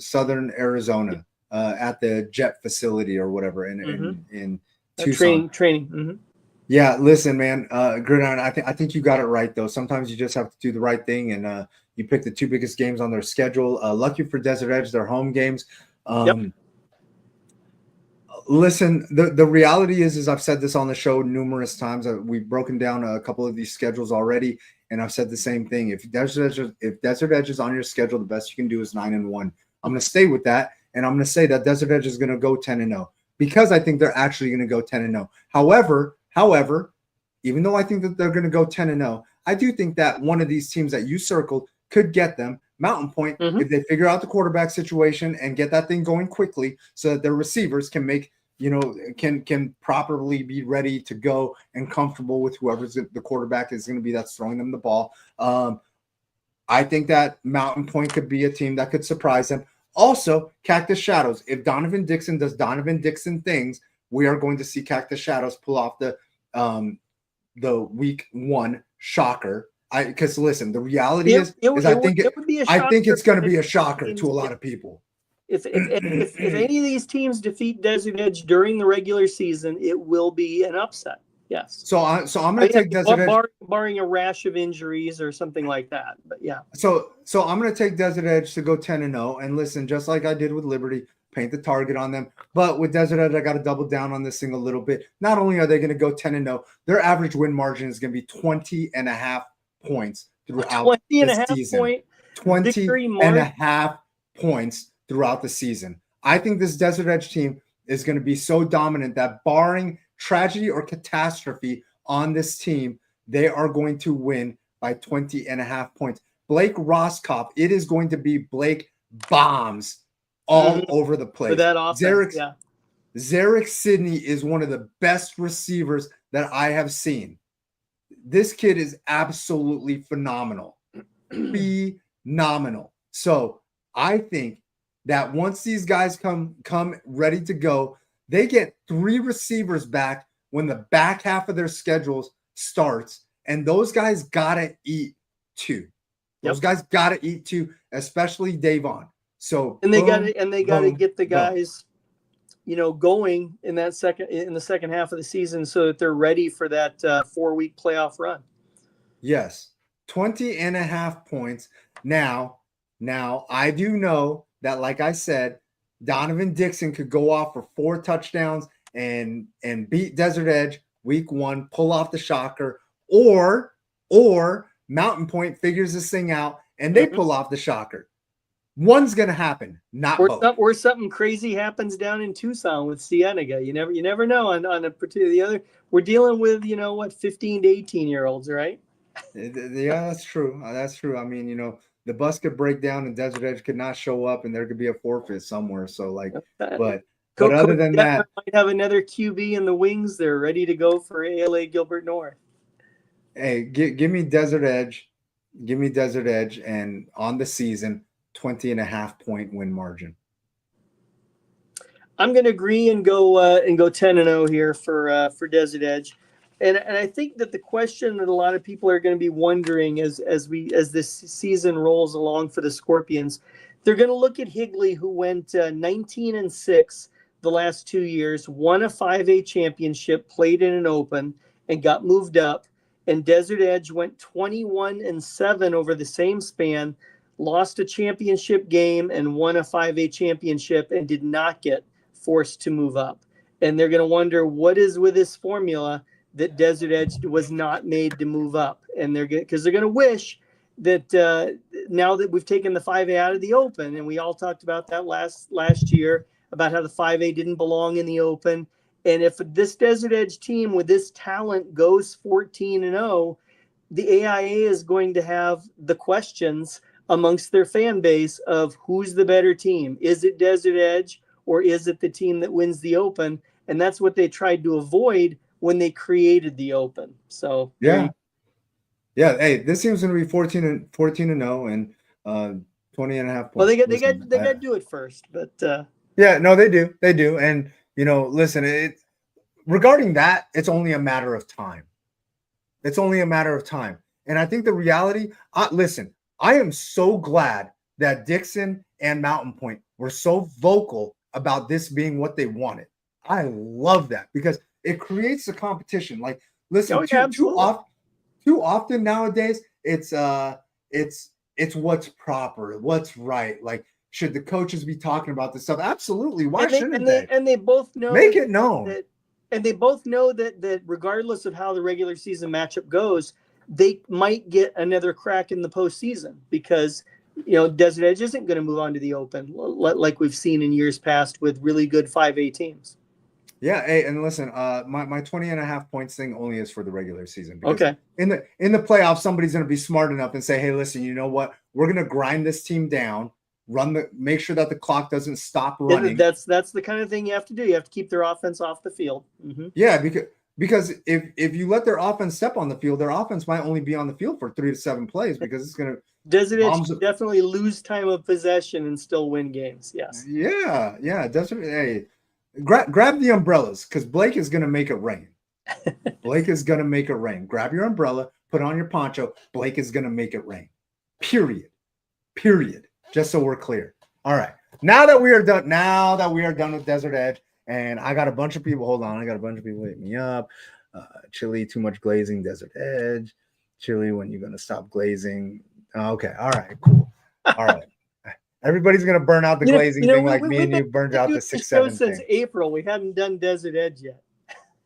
Arizona at the Jet facility or whatever in Tucson. Training. Mm-hmm. Yeah, listen, man, Gridiron. I think you got it right though. Sometimes you just have to do the right thing, and you pick the 2 biggest games on their schedule. Lucky for Desert Edge, their home games. Listen, the reality is I've said this on the show numerous times. We've broken down a couple of these schedules already, and I've said the same thing. If Desert Edge is on your schedule, the best you can do is 9-1. I'm going to stay with that, and I'm going to say that Desert Edge is going to go 10-0 because I think they're actually going to go 10-0. However, even though I think that they're going to go 10-0, I do think that one of these teams that you circled could get them. Mountain Point, if they figure out the quarterback situation and get that thing going quickly so that their receivers can make, can properly be ready to go and comfortable with whoever's the quarterback is going to be that's throwing them the ball. I think that Mountain Point could be a team that could surprise them. Also, Cactus Shadows. If Donovan Dixon does Donovan Dixon things, we are going to see Cactus Shadows pull off the week 1 shocker. Because listen, the reality is I think it's going to be a shocker to a lot of people. If any of these teams defeat Desert Edge during the regular season, it will be an upset. Yes. So I'm going to take Desert Edge. Barring a rash of injuries or something like that. But yeah. So I'm going to take Desert Edge to go 10-0. And listen, just like I did with Liberty, paint the target on them. But with Desert Edge, I got to double down on this thing a little bit. Not only are they going to go 10-0, their average win margin is going to be 20.5 points throughout the season. 20.5 points throughout the season. I think this Desert Edge team is going to be so dominant that barring tragedy or catastrophe on this team, they are going to win by 20.5 points. Blake Roscoff, it is going to be Blake bombs all over the place. For that offense, Zarek Sidney is one of the best receivers that I have seen. This kid is absolutely phenomenal. Phenomenal. So I think that once these guys come ready to go, they get 3 receivers back when the back half of their schedules starts, and those guys gotta eat too. Those guys gotta eat too, especially Davon. So they gotta get the guys, going in the second half of the season so that they're ready for that 4-week playoff run. Yes, 20.5 points. Now I do know that, like I said, Donovan Dixon could go off for 4 touchdowns and beat Desert Edge week 1, pull off the shocker, or Mountain Point figures this thing out and they pull off the shocker. One's gonna happen, not both. Or something crazy happens down in Tucson with Cienega. You never know on a particular the other. We're dealing with 15 to 18-year-olds, right? Yeah, that's true. That's true. I mean, the bus could break down and Desert Edge could not show up, and there could be a forfeit somewhere. So but other than that, might have another QB in the wings. They're ready to go for ALA Gilbert North. Hey, give me Desert Edge. Give me Desert Edge, and on the season, 20.5 point win margin. I'm going to agree and go 10-0 here for Desert Edge, and I think that the question that a lot of people are going to be wondering as this season rolls along for the Scorpions, they're going to look at Higley, who went 19-6 the last 2 years, won a 5A championship, played in an open, and got moved up. And Desert Edge went 21-7 over the same span, lost a championship game and won a 5A championship and did not get forced to move up. And they're going to wonder what is with this formula that Desert Edge was not made to move up. And they're going to wish that now that we've taken the 5A out of the open, and we all talked about that last year about how the 5A didn't belong in the open. And if this Desert Edge team with this talent goes 14-0, the AIA is going to have the questions amongst their fan base of who's the better team. Is it Desert Edge or is it the team that wins the open? And that's what they tried to avoid when they created the open. So yeah. Hey, this team's going to be 14-0 and 20.5 points. Well, they got to do it first, but yeah, no, they do. And listen, regarding that, it's only a matter of time. It's only a matter of time. And I think the reality, listen, I am so glad that Dixon and Mountain Point were so vocal about this being what they wanted. I love that because it creates a competition. Like, listen, too often nowadays, it's what's proper, what's right. Like, should the coaches be talking about this stuff? Absolutely. Why shouldn't they? And they both know. Make it known. And they both know that regardless of how the regular season matchup goes, they might get another crack in the postseason because, Desert Edge isn't going to move on to the open like we've seen in years past with really good 5A teams. Yeah. Hey, and listen, my 20.5 points thing only is for the regular season. Okay. In the playoffs, somebody's going to be smart enough and say, hey, listen, you know what? We're going to grind this team down. Make sure that the clock doesn't stop running. That's the kind of thing you have to do. You have to keep their offense off the field. Mm-hmm. Yeah, because if you let their offense step on the field, their offense might only be on the field for 3 to 7 plays because it's going to. Desert Edge definitely lose time of possession and still win games. Yes. Yeah. Definitely. Hey, grab the umbrellas because Blake is going to make it rain. Blake is going to make it rain. Grab your umbrella, put on your poncho. Blake is going to make it rain. Period. Just so we're clear. All right. Now that we are done with Desert Edge, and I got a bunch of people. Hold on. I got a bunch of people hitting me up. Chili, too much glazing, Desert Edge. Chili, when you're gonna stop glazing? Okay, all right, cool. All right, everybody's gonna burn out the glazing thing like me and you burned out the show 6-7 since thing. April. We hadn't done Desert Edge yet.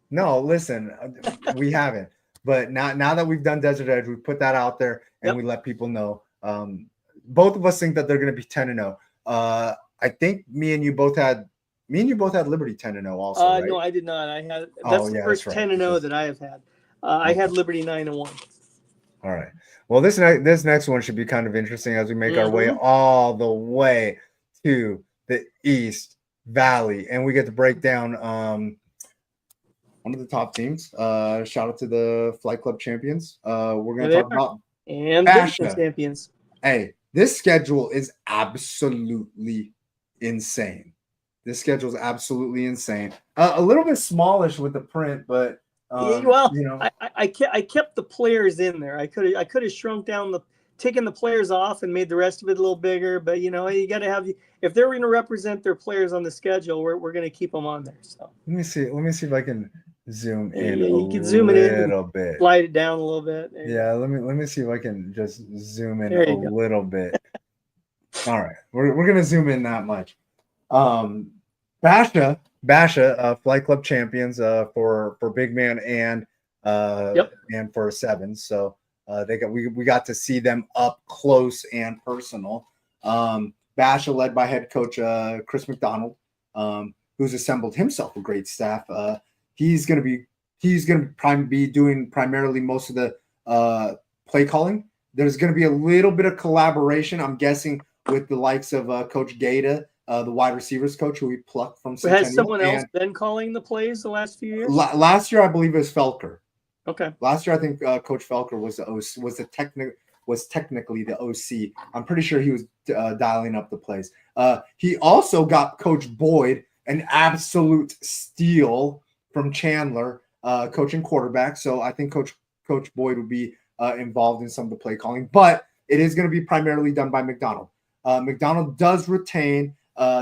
No, listen, we haven't. But now that we've done Desert Edge, we put that out there and we let people know. Both of us think that they're going to be 10-0. I think me and you both had Liberty 10-0 also, right? No, I did not. I had that's the first 10-0 that I have had. I had Liberty 9-1. All right. Well, this next one should be kind of interesting as we make our way all the way to the East Valley, and we get to break down one of the top teams. Shout out to the Flight Club champions. We're going to talk about Basha champions. Hey, this schedule is absolutely insane. This schedule is absolutely insane. A little bit smallish with the print, but I kept the players in there. I could have shrunk down taken the players off and made the rest of it a little bigger. But you got to have, if they're going to represent their players on the schedule, we're going to keep them on there. So let me see if I can zoom in you can zoom it in a little bit, slide it down a little bit. Yeah, let me see if I can just zoom in a little bit. All right, we're gonna zoom in that much. Basha, Flight Club champions for big man and for sevens. So we got to see them up close and personal. Basha led by head coach Chris McDonald, who's assembled himself a great staff. He's going to be doing primarily most of the play calling. There's going to be a little bit of collaboration, I'm guessing, with the likes of Coach Gata, the wide receivers coach, who we plucked from Centennial. Has someone else been calling the plays the last few years? Last year, I believe it was Felker. Okay. Last year, I think Coach Felker was technically the OC. I'm pretty sure he was dialing up the plays. He also got Coach Boyd, an absolute steal from Chandler, coaching quarterback. So I think Coach Boyd would be involved in some of the play calling, but it is going to be primarily done by McDonald. McDonald does retain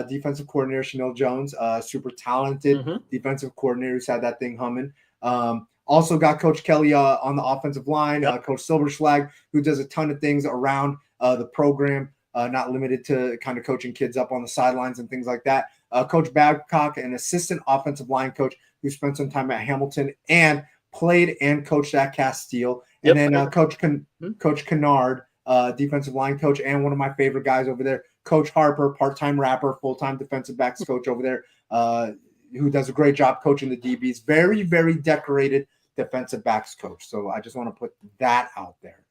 defensive coordinator Chanel Jones, super talented defensive coordinator who's had that thing humming. Also got Coach Kelly on the offensive line, Coach Silberschlag, who does a ton of things around the program, not limited to kind of coaching kids up on the sidelines and things like that. Coach Babcock, an assistant offensive line coach who spent some time at Hamilton and played and coached at Castile. And then Coach Kennard, defensive line coach, and one of my favorite guys over there, Coach Harper, part-time rapper, full-time defensive backs coach over there, who does a great job coaching the DBs. Very, very decorated defensive backs coach. So I just want to put that out there.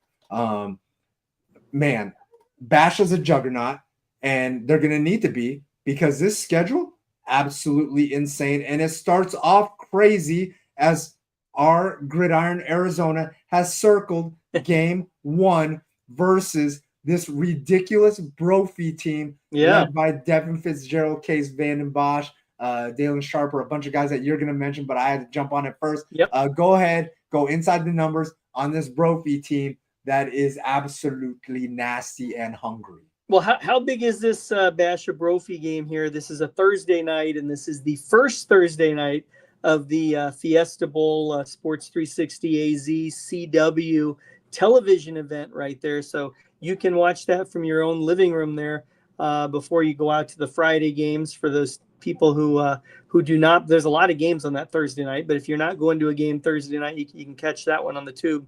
Man, Basha's a juggernaut, and they're going to need to be, because this schedule, absolutely insane. And it starts off crazy as our Gridiron Arizona has circled game 1 versus this ridiculous Brophy team led by Devin Fitzgerald, Case Vanden Bosch, Dalen Sharper, a bunch of guys that you're going to mention, but I had to jump on it first. Go ahead, go inside the numbers on this Brophy team that is absolutely nasty and hungry. Well, how big is this Basha Brophy game here? This is a Thursday night, and this is the first Thursday night of the Fiesta Bowl Sports 360 AZ CW television event right there. So you can watch that from your own living room there before you go out to the Friday games. For those people who do not, there's a lot of games on that Thursday night, but if you're not going to a game Thursday night, you can catch that one on the tube.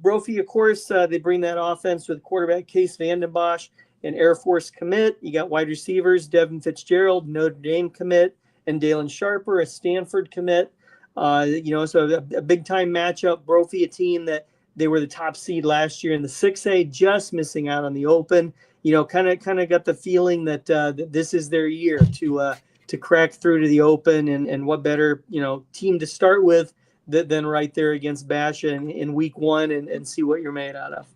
Brophy, of course, they bring that offense with quarterback Case Vanden Bosch, an Air Force commit. You got wide receivers Devin Fitzgerald, Notre Dame commit, and Dalen Sharper, a Stanford commit. So a big time matchup. Brophy, a team that they were the top seed last year in the 6A, just missing out on the Open. Kind of got the feeling that this is their year to crack through to the Open, and what better team to start with than right there against Basha in week 1 and see what you're made out of.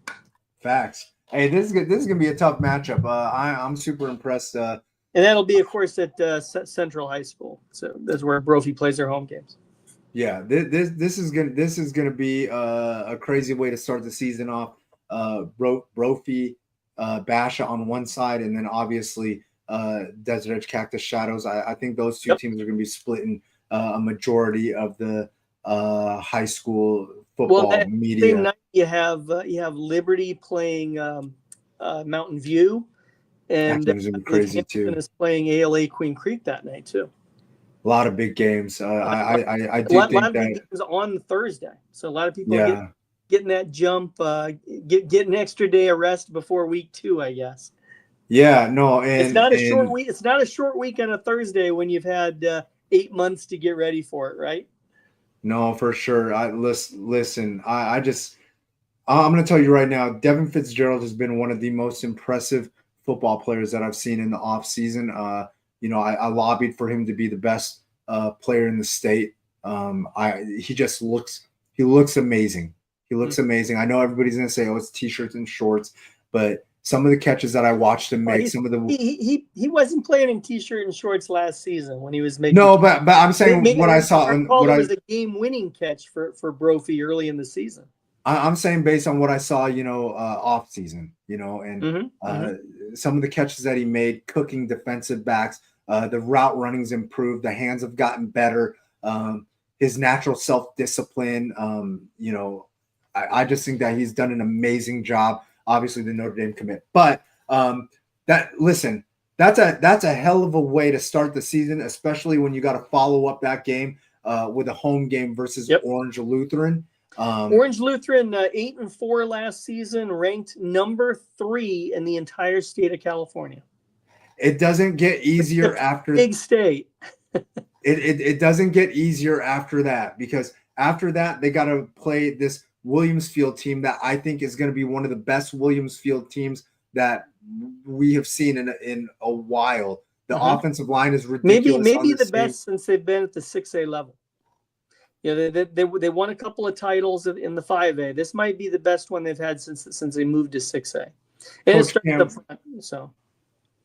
Facts. Hey, this is gonna be a tough matchup. I'm super impressed. And that'll be, of course, at Central High School. So that's where Brophy plays their home games. Yeah, this is gonna be a crazy way to start the season off. Brophy, Basha on one side, and then obviously Desert Edge Cactus Shadows. I think those two teams are gonna be splitting a majority of the high school Well, football that media. same night you have Liberty playing Mountain View, and That game's gonna be I believe crazy Hamilton too. is playing ALA Queen Creek that night too. A lot of big games. I A do lot think of big that, games on Thursday, so a lot of people yeah. getting that jump, get an extra day of rest before week 2, I guess. Yeah, no, It's and not a short week. It's not a short week on a Thursday when you've had 8 months to get ready for it, right? no, for sure. Listen. I'm going to tell you right now, Devin Fitzgerald has been one of the most impressive football players that I've seen in the offseason. I lobbied for him to be the best player in the state. He looks amazing. He looks amazing. I know everybody's going to say, "Oh, it's t-shirts and shorts," but some of the catches that I watched him make, some of the he wasn't playing in t-shirt and shorts last season when he was making. No, but I'm saying maybe, what I saw. It was a game-winning catch for Brophy early in the season. I'm saying based on what I saw, off season, and some of the catches that he made, cooking defensive backs, the route running's improved, the hands have gotten better, his natural self-discipline, I just think that he's done an amazing job. Obviously, the Notre Dame commit, but that's a hell of a way to start the season, especially when you got to follow up that game with a home game versus Orange Lutheran. Orange Lutheran 8-4 last season, ranked number 3 in the entire state of California. It doesn't get easier after big state. It doesn't get easier after that, because after that they got to play this Williamsfield team that I think is going to be one of the best Williamsfield teams that we have seen in a while. The offensive line is ridiculous. Maybe the best since they've been at the 6A level. Yeah, they won a couple of titles in the 5A. This might be the best one they've had since they moved to 6A. And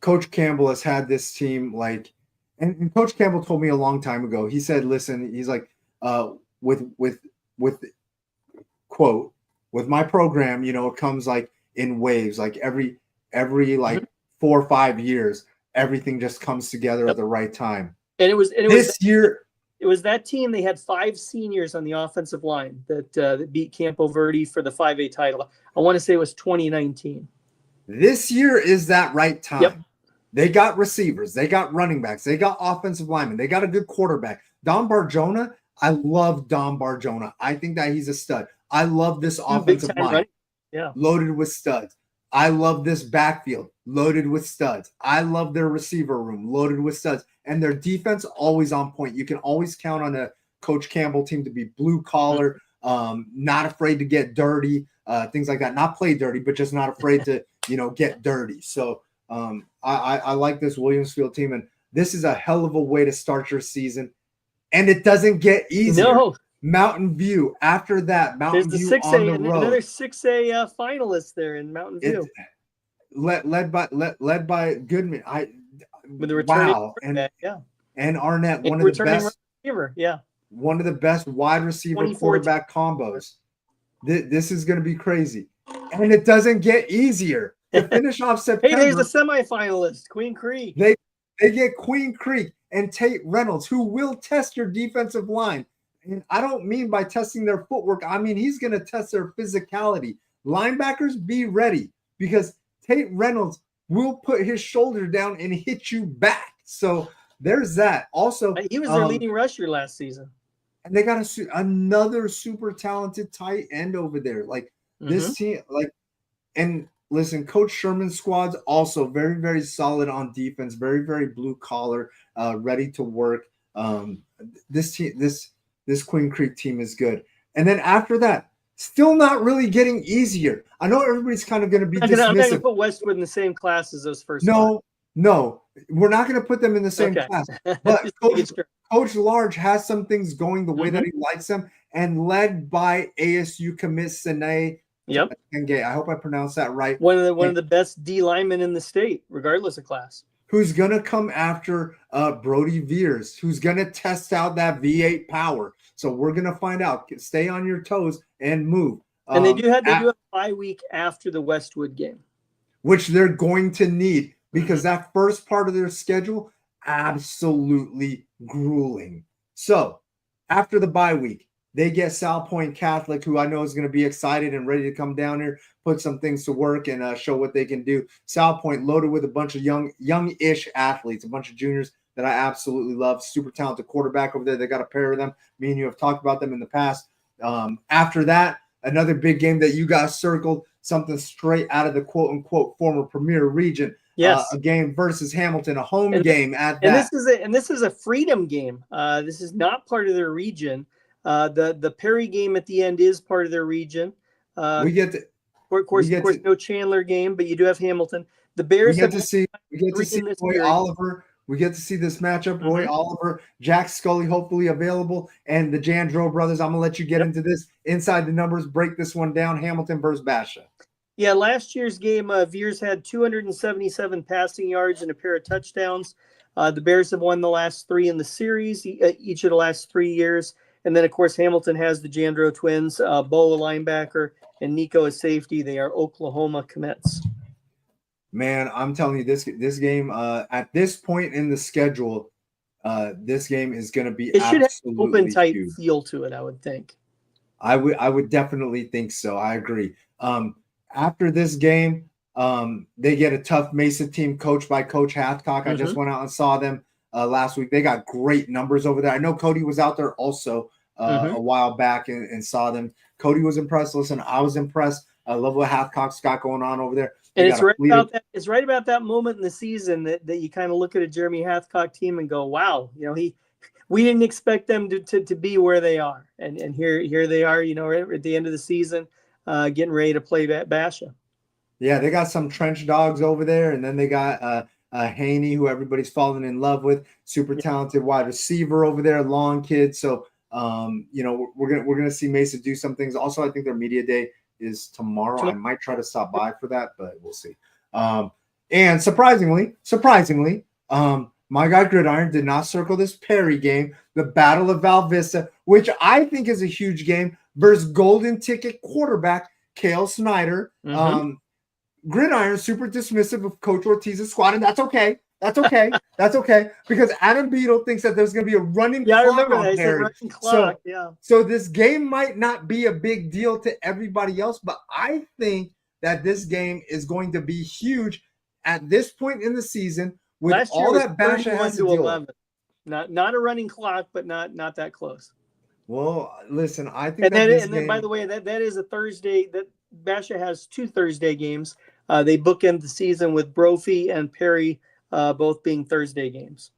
Coach Campbell has had this team and Coach Campbell told me a long time ago. He said, "Listen, he's like, with quote, with my program, it comes like in waves. Like every 4 or 5 years, everything just comes together at the right time." And it was this year. It was that team. They had 5 seniors on the offensive line that beat Campo Verde for the 5A title. I want to say it was 2019. This year is that right time. Yep. They got receivers. They got running backs. They got offensive linemen. They got a good quarterback. Don Barjona, I love Don Barjona. I think that he's a stud. I love this offensive line loaded with studs. I love this backfield loaded with studs. I love their receiver room loaded with studs. And their defense always on point. You can always count on a Coach Campbell team to be blue collar, not afraid to get dirty, things like that. Not play dirty, but just not afraid to, get dirty. So I like this Williamsfield team, and this is a hell of a way to start your season. And it doesn't get easier. No. Mountain View. After that, Mountain View on the road. Another 6A finalist there in Mountain View. Led by Goodman. With the returning and Arnett, one of the best receiver, one of the best wide receiver quarterback combos. This is going to be crazy, and it doesn't get easier to finish off September. Hey, there's a semifinalist, Queen Creek. They get Queen Creek and Tate Reynolds, who will test your defensive line, and I don't mean by testing their footwork. I mean he's going to test their physicality. Linebackers, be ready, because Tate Reynolds will put his shoulder down and hit you back. So there's that. Also, he was their leading rusher last season. And they got another super talented tight end over there. This team, and listen, Coach Sherman's squad's also very, very solid on defense, very, very blue collar, ready to work. This team, this Queen Creek team is good. And then after that, still not really getting easier. I know everybody's kind of going to be dismissive. I'm not going to put Westwood in the same class as those first. No, we're not going to put them in the same class. But Coach Large has some things going the way that he likes them, and led by ASU commit Sine. Yep. I hope I pronounced that right. One of the best D linemen in the state, regardless of class. Who's going to come after Brody Veers, who's going to test out that V8 power. So we're going to find out. Stay on your toes and move. And they do have a bye week after the Westwood game, which they're going to need, because that first part of their schedule, absolutely grueling. So after the bye week, They get Sal Point Catholic, who I know is going to be excited and ready to come down here, put some things to work, and show what they can do. Sal Point loaded with a bunch of young-ish athletes, a bunch of juniors that I absolutely love. Super talented quarterback over there. They got a pair of them. Me and you have talked about them in the past. After that, another big game that you guys circled, something straight out of the quote-unquote former Premier Region. Yes. A game versus Hamilton, a home game at and that. This is a freedom game. This is not part of their region. The Perry game at the end is part of their region. We get to, of course, no Chandler game, but you do have Hamilton. The Bears we get to see Roy period. Oliver. We get to see this matchup. Roy Oliver, Jack Scully, hopefully available, and the Jandro brothers. I'm gonna let you get into this inside the numbers. Break this one down. Hamilton versus Basha. Yeah, last year's game, Veers had 277 passing yards and a pair of touchdowns. The Bears have won the last 3 in the series, each of the last 3 years. And then, of course, Hamilton has the Jandro twins, Bo a linebacker, and Nico a safety. They are Oklahoma commits. Man, I'm telling you, this game at this point in the schedule, this game is going to be it should have an open tight huge. feel to it, I would think. I would definitely think so. I agree. After this game, they get a tough Mesa team coached by Coach Hathcock. I just went out and saw them last week. They got great numbers over there. I know Cody was out there also a while back and saw them. Cody was impressed. Listen, I was impressed. I love what Hathcock's got going on over there. And it's right about that moment in the season that you kind of look at a Jeremy Hathcock team and go, wow, we didn't expect them to be where they are. And here they are, at the end of the season, getting ready to play Basha. Yeah, they got some trench dogs over there, and then they got Haney, who everybody's fallen in love with, super talented wide receiver over there, long kid. So we're gonna see Mesa do some things. Also, I think their media day is tomorrow. I might try to stop by for that, but we'll see. And surprisingly, my guy Gridiron did not circle this Perry game, the Battle of Val Vista, which I think is a huge game, versus Golden Ticket quarterback Cale Snyder. Gridiron super dismissive of Coach Ortiz's squad, and that's okay. That's okay because Adam Beadle thinks that there's going to be a running clock. I remember that. Running clock. So this game might not be a big deal to everybody else, but I think that this game is going to be huge at this point in the season with all that Basha has to deal with. Not a running clock, but not that close. Well, listen, I think then by the way, that is a Thursday. That Basha has 2 Thursday games. They bookend the season with Brophy and Perry, both being Thursday games.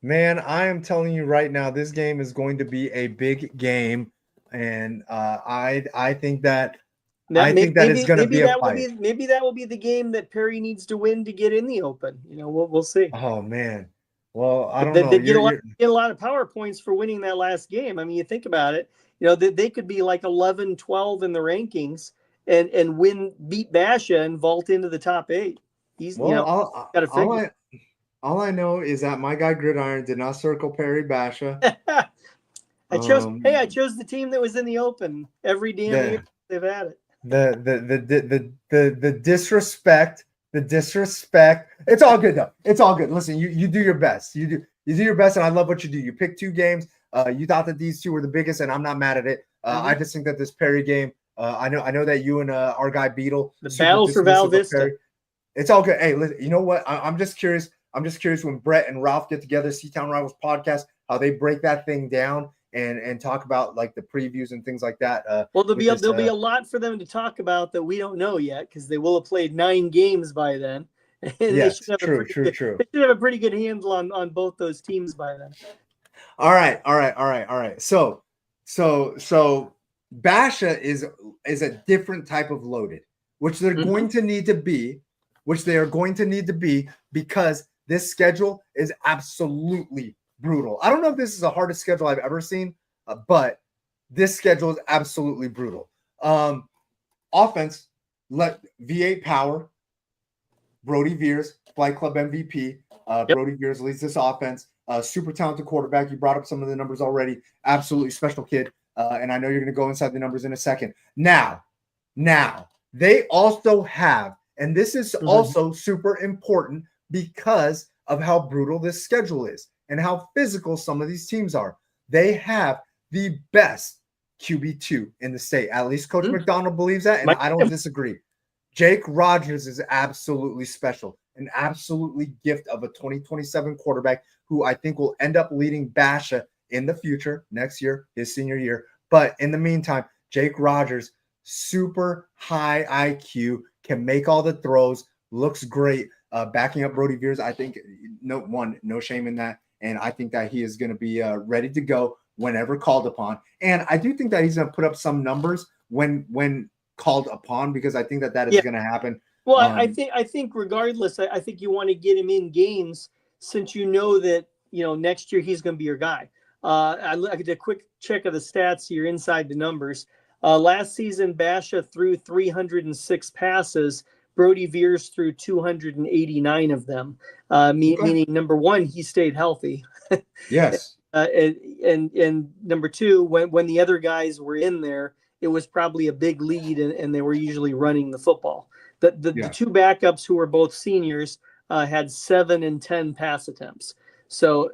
Man, I am telling you right now, this game is going to be a big game, and I think that it's going to be a fight. Maybe that will be the game that Perry needs to win to get in the Open. We'll see. Oh man, well I don't know. They get a lot of power points for winning that last game. I mean, you think about it. They could be like 11-12 in the rankings and beat Basha and vault into the top 8. Got to figure. All I know is that my guy Gridiron did not circle Perry Basha. I chose the team that was in the Open every damn year they've had it. The disrespect. It's all good though. It's all good. Listen, you do your best. You do your best, and I love what you do. You picked 2 games. You thought that these 2 were the biggest, and I'm not mad at it. I just think that this Perry game. I know that you and our guy Beadle. The battle for Val Vista. It's all good. Hey, listen, you know what? I'm just curious. When Brett and Ralph get together, C-Town Rivals podcast, how they break that thing down and talk about like the previews and things like that. Well, there'll be a lot for them to talk about that we don't know yet because they will have played 9 games by then. Yes, true. They should have a pretty good handle on both those teams by then. All right. So Basha is a different type of loaded, which they're going to need to be, because this schedule is absolutely brutal. I don't know if this is the hardest schedule I've ever seen, but this schedule is absolutely brutal. Offense, let V8 power, Brody Veers, Flight Club MVP. Brody Veers leads this offense. Super talented quarterback. You brought up some of the numbers already. Absolutely special kid. And I know you're going to go inside the numbers in a second. Now, they also have, and this is also super important because of how brutal this schedule is and how physical some of these teams are. They have the best QB2 in the state. At least Coach McDonald believes that, and I don't disagree. Jake Rogers is absolutely special, an absolutely gift of a 2027 quarterback who I think will end up leading Basha in the future, next year, his senior year. But in the meantime, Jake Rogers, super high IQ, can make all the throws, looks great. Backing up Brody Veers, I think no shame in that. And I think that he is going to be ready to go whenever called upon. And I do think that he's going to put up some numbers when called upon, because I think that is going to happen. Well, I think regardless, I think you want to get him in games since you know that, next year he's going to be your guy. I did a quick check of the stats here inside the numbers. Last season, Basha threw 306 passes. Brody Veers threw 289 of them, meaning number one, he stayed healthy. Yes. And number two, when the other guys were in there, it was probably a big lead, and they were usually running the football. The two backups, who were both seniors, had 7 and 10 pass attempts. So,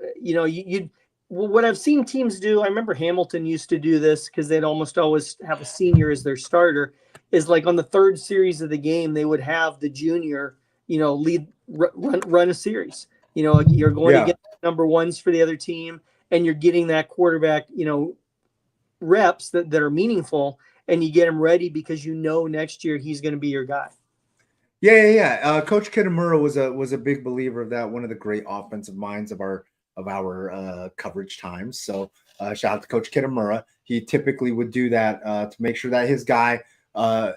what I've seen teams do, I remember Hamilton used to do this because they'd almost always have a senior as their starter, is like on the third series of the game, they would have the junior, run a series. You're going to get number ones for the other team, and you're getting that quarterback, reps that are meaningful, and you get him ready because next year he's going to be your guy. Yeah. Coach Kitamura was a big believer of that. One of the great offensive minds of our coverage times. So shout out to Coach Kitamura. He typically would do that to make sure that his guy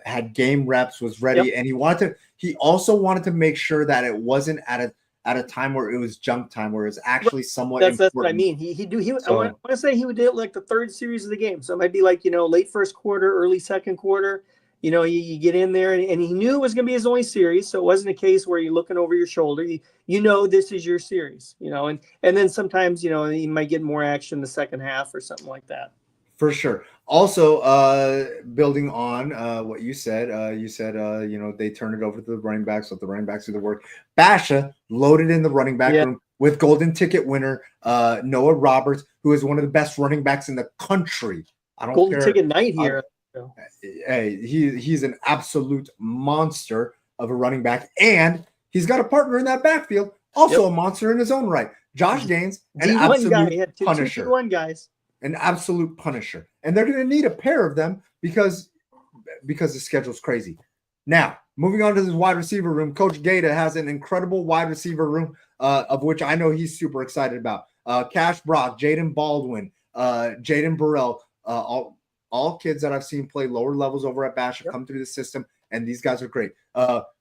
had game reps, was ready, and he also wanted to make sure that it wasn't at a time where it was junk time, where it's actually somewhat important. That's what I mean. I want to say he would do it like the third series of the game. So it might be like, late first quarter, early second quarter. You get in there, and he knew it was going to be his only series. So it wasn't a case where you're looking over your shoulder. This is your series, and then sometimes, you might get more action the second half or something like that. For sure. Also, building on what you said, they turn it over to the running backs, let the running backs do the work. Basha loaded in the running back room with golden ticket winner Noah Roberts, who is one of the best running backs in the country. I don't golden ticket night here. Hey, he's an absolute monster of a running back, and he's got a partner in that backfield, also a monster in his own right. Josh Gaines, an absolute punisher. D1 guys. An absolute punisher. And they're going to need a pair of them because the schedule's crazy. Now, moving on to this wide receiver room, Coach Gaeta has an incredible wide receiver room, of which I know he's super excited about. Cash Brock, Jaden Baldwin, Jaden Burrell, all kids that I've seen play lower levels over at Basha come through the system, and these guys are great.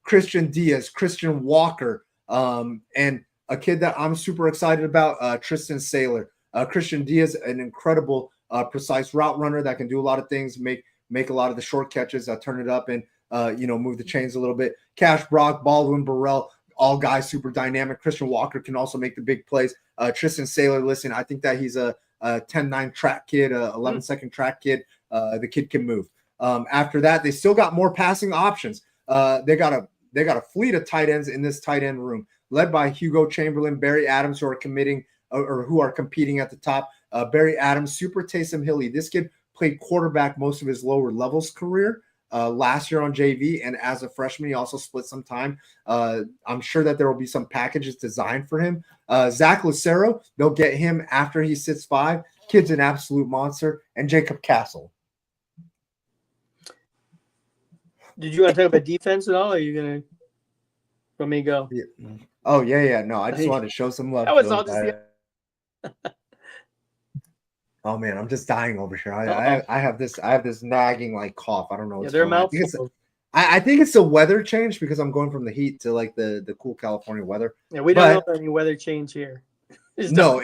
Christian Diaz, Christian Walker, and a kid that I'm super excited about, Tristan Saylor. Christian Diaz, an incredible precise route runner that can do a lot of things, make a lot of the short catches, turn it up and move the chains a little bit. Cash Brock, Baldwin, Burrell, all guys super dynamic. Christian Walker can also make the big plays. Tristan Saylor, listen, I think that he's a 10-9 track kid, 11-second track kid. The kid can move. After that, they still got more passing options. They got a fleet of tight ends in this tight end room, led by Hugo Chamberlain, Barry Adams, who are competing at the top. Barry Adams, super Taysom Hilly. This kid played quarterback most of his lower levels career. Last year on JV, and as a freshman, he also split some time. I'm sure that there will be some packages designed for him. Zach Lucero, they'll get him after he sits 5. Kid's an absolute monster. And Jacob Castle. Did you want to talk about defense at all, or are you going to let me go? Yeah. Oh, yeah. No, I just wanted to show some love. That was all just Oh man, I'm just dying over here. I have this nagging like cough. I don't know what's they're going on. I think it's the weather change because I'm going from the heat to like the cool California weather. Yeah, we don't know any weather change here. It's been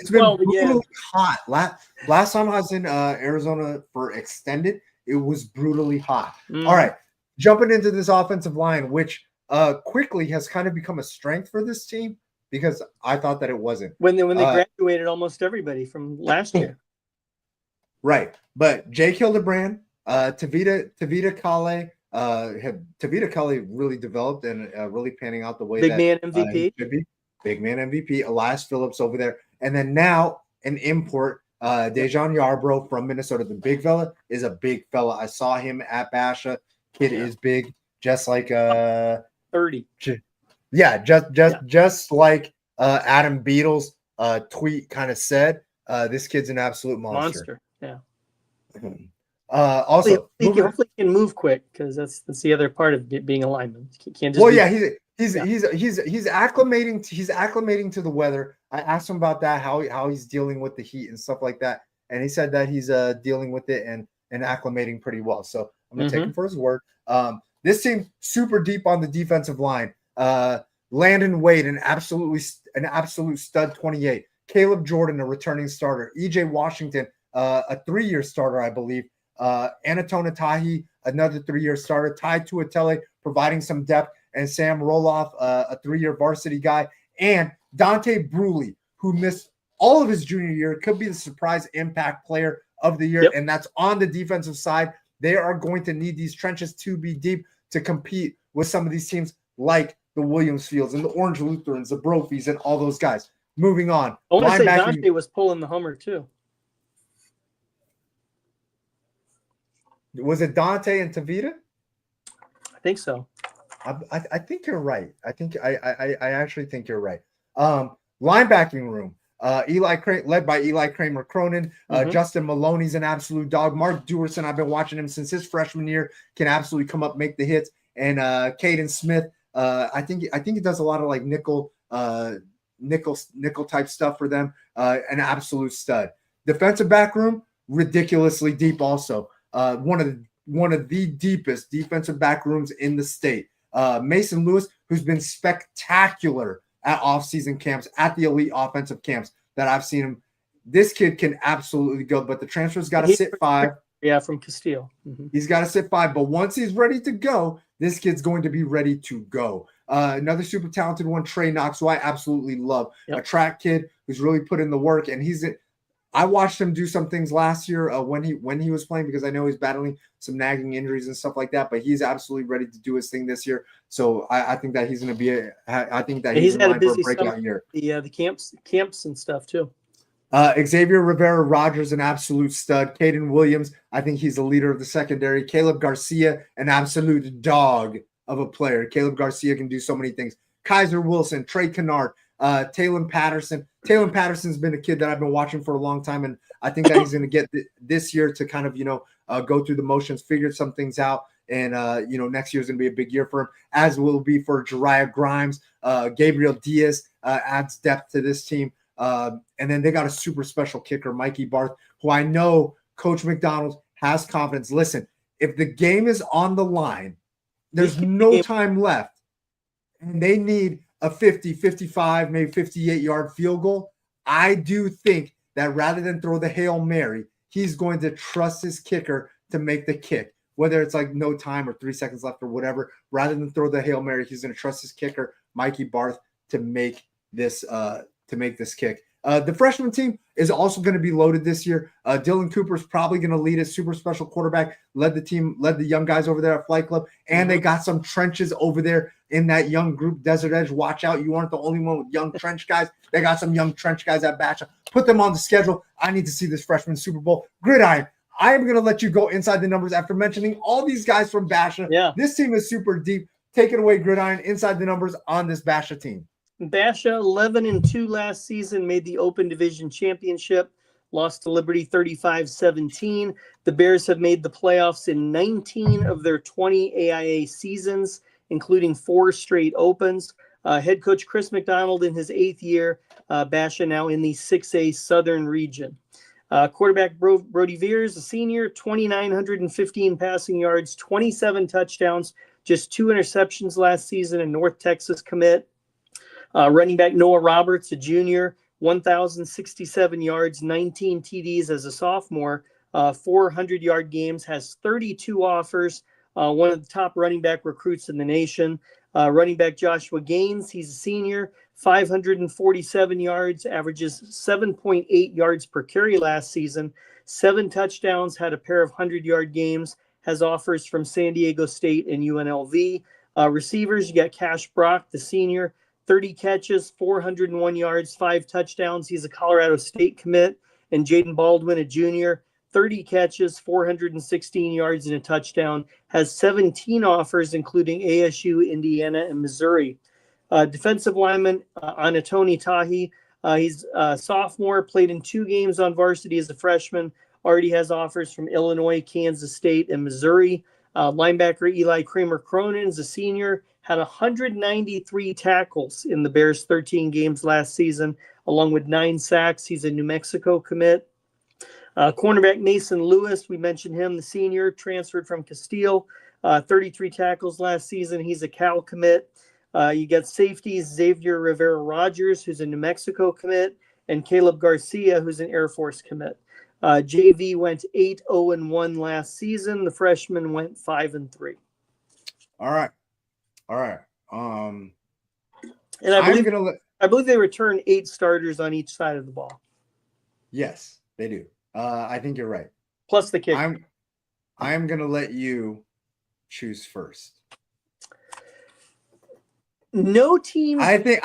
brutally hot. Last time I was in Arizona for extended, it was brutally hot. All right, jumping into this offensive line, which quickly has kind of become a strength for this team, because I thought that it wasn't. When they graduated almost everybody from last year. Right. But Jake Hildebrand, Tavita Kale, Tavita Kale really developed and really panning out the way Big man MVP. Should be. Big man MVP, Elias Phillips over there. And then now an import, Dejan Yarbrough from Minnesota, the big fella, is a big fella. I saw him at Basha. Kid is big, just like 30. Yeah, just like Adam Beatles tweet kind of said. This kid's an absolute monster. Yeah. Also, hopefully he can move quick, because that's the other part of being a lineman. He can't just he's acclimating to the weather. I asked him about that, how he's dealing with the heat and stuff like that, and he said that he's dealing with it and acclimating pretty well. So I'm gonna take him for his word. This team super deep on the defensive line. Landon Wade, an absolute stud, 28. Caleb Jordan, a returning starter. EJ Washington, a 3-year starter, I believe. Anatona Tahi, another 3-year starter. Ty Tuatele, providing some depth, and Sam Roloff, a 3-year varsity guy, and Dante Bruley, who missed all of his junior year, could be the surprise impact player of the year, and that's on the defensive side. They are going to need these trenches to be deep to compete with some of these teams like the Williams Fields and the Orange Lutherans, the Brophies, and all those guys. Moving on. I want to say Dante was pulling the Hummer too. Was it Dante and Tavita? I think so. I think you're right. I actually think you're right. Linebacking room. Led by Eli Kramer Cronin. Justin Maloney's an absolute dog. Mark Dewerson, I've been watching him since his freshman year, can absolutely come up, make the hits. And Caden Smith, I think he does a lot of like nickel type stuff for them. An absolute stud. Defensive back room, ridiculously deep also. One of the deepest defensive back rooms in the state. Mason Lewis, who's been spectacular at off-season camps, at the elite offensive camps that I've seen him. This kid can absolutely go, but the transfer's got to sit 5. Yeah, from Castile. He's got to sit 5, but once he's ready to go, this kid's going to be ready to go. Another super talented one, Trey Knox, who I absolutely love. A track kid who's really put in the work, and I watched him do some things last year when he was playing, because I know he's battling some nagging injuries and stuff like that, but he's absolutely ready to do his thing this year. So I think that he's going to be he's in line for a breakout year. The camps and stuff too. Xavier Rivera Rogers, an absolute stud. Caden Williams, I think he's the leader of the secondary. Caleb Garcia, an absolute dog of a player. Caleb Garcia can do so many things. Kaiser Wilson, Trey Kennard, Talon Patterson. Talon Patterson's been a kid that I've been watching for a long time, and I think that he's going to get this year to kind of, go through the motions, figure some things out, and, next year is going to be a big year for him, as will be for Jariah Grimes. Gabriel Diaz adds depth to this team. And then they got a super special kicker, Mikey Barth, who I know Coach McDonald has confidence. Listen, if the game is on the line, there's no time left, and they need a 50, 55, maybe 58-yard field goal, I do think that rather than throw the Hail Mary, he's going to trust his kicker to make the kick, whether it's like no time or 3 seconds left or whatever. Rather than throw the Hail Mary, he's going to trust his kicker, Mikey Barth, to make this kick. The freshman team is also going to be loaded this year. Dylan Cooper's probably going to lead as super special quarterback, led the young guys over there at Flight Club, and they got some trenches over there in that young group, Desert Edge. Watch out. You aren't the only one with young trench guys. They got some young trench guys at Basha. Put them on the schedule. I need to see this freshman Super Bowl. Gridiron, I am going to let you go inside the numbers after mentioning all these guys from Basha. Yeah. This team is super deep. Take it away, Gridiron, inside the numbers on this Basha team. Basha 11-2 last season, made the Open Division Championship, lost to Liberty 35-17. The Bears have made the playoffs in 19 of their 20 AIA seasons, including 4 straight Opens. Head coach Chris McDonald in his 8th year, Basha now in the 6A Southern region. Quarterback Brody Veers, a senior, 2,915 passing yards, 27 touchdowns, just 2 interceptions last season, a North Texas commit. Running back Noah Roberts, a junior, 1,067 yards, 19 TDs as a sophomore, 400-yard games, has 32 offers, one of the top running back recruits in the nation. Running back Joshua Gaines, he's a senior, 547 yards, averages 7.8 yards per carry last season, 7 touchdowns, had a pair of 100-yard games, has offers from San Diego State and UNLV. Receivers, you got Cash Brock, the senior, 30 catches, 401 yards, 5 touchdowns. He's a Colorado State commit. and Jaden Baldwin, a junior, 30 catches, 416 yards, and a touchdown, has 17 offers, including ASU, Indiana, and Missouri. Defensive lineman Anatoni Tahi, he's a sophomore, played in 2 games on varsity as a freshman, already has offers from Illinois, Kansas State, and Missouri. Linebacker Eli Kramer Cronin is a senior, had 193 tackles in the Bears' 13 games last season, along with 9 sacks. He's a New Mexico commit. Cornerback Mason Lewis, we mentioned him, the senior, transferred from Castile, 33 tackles last season. He's a Cal commit. You got safeties Xavier Rivera Rogers, who's a New Mexico commit, and Caleb Garcia, who's an Air Force commit. JV went 8-0-1 last season. The freshman went 5-3. All right. And I believe they return 8 starters on each side of the ball. Yes, they do. I think you're right. Plus the kick. I'm gonna let you choose first. No team. I think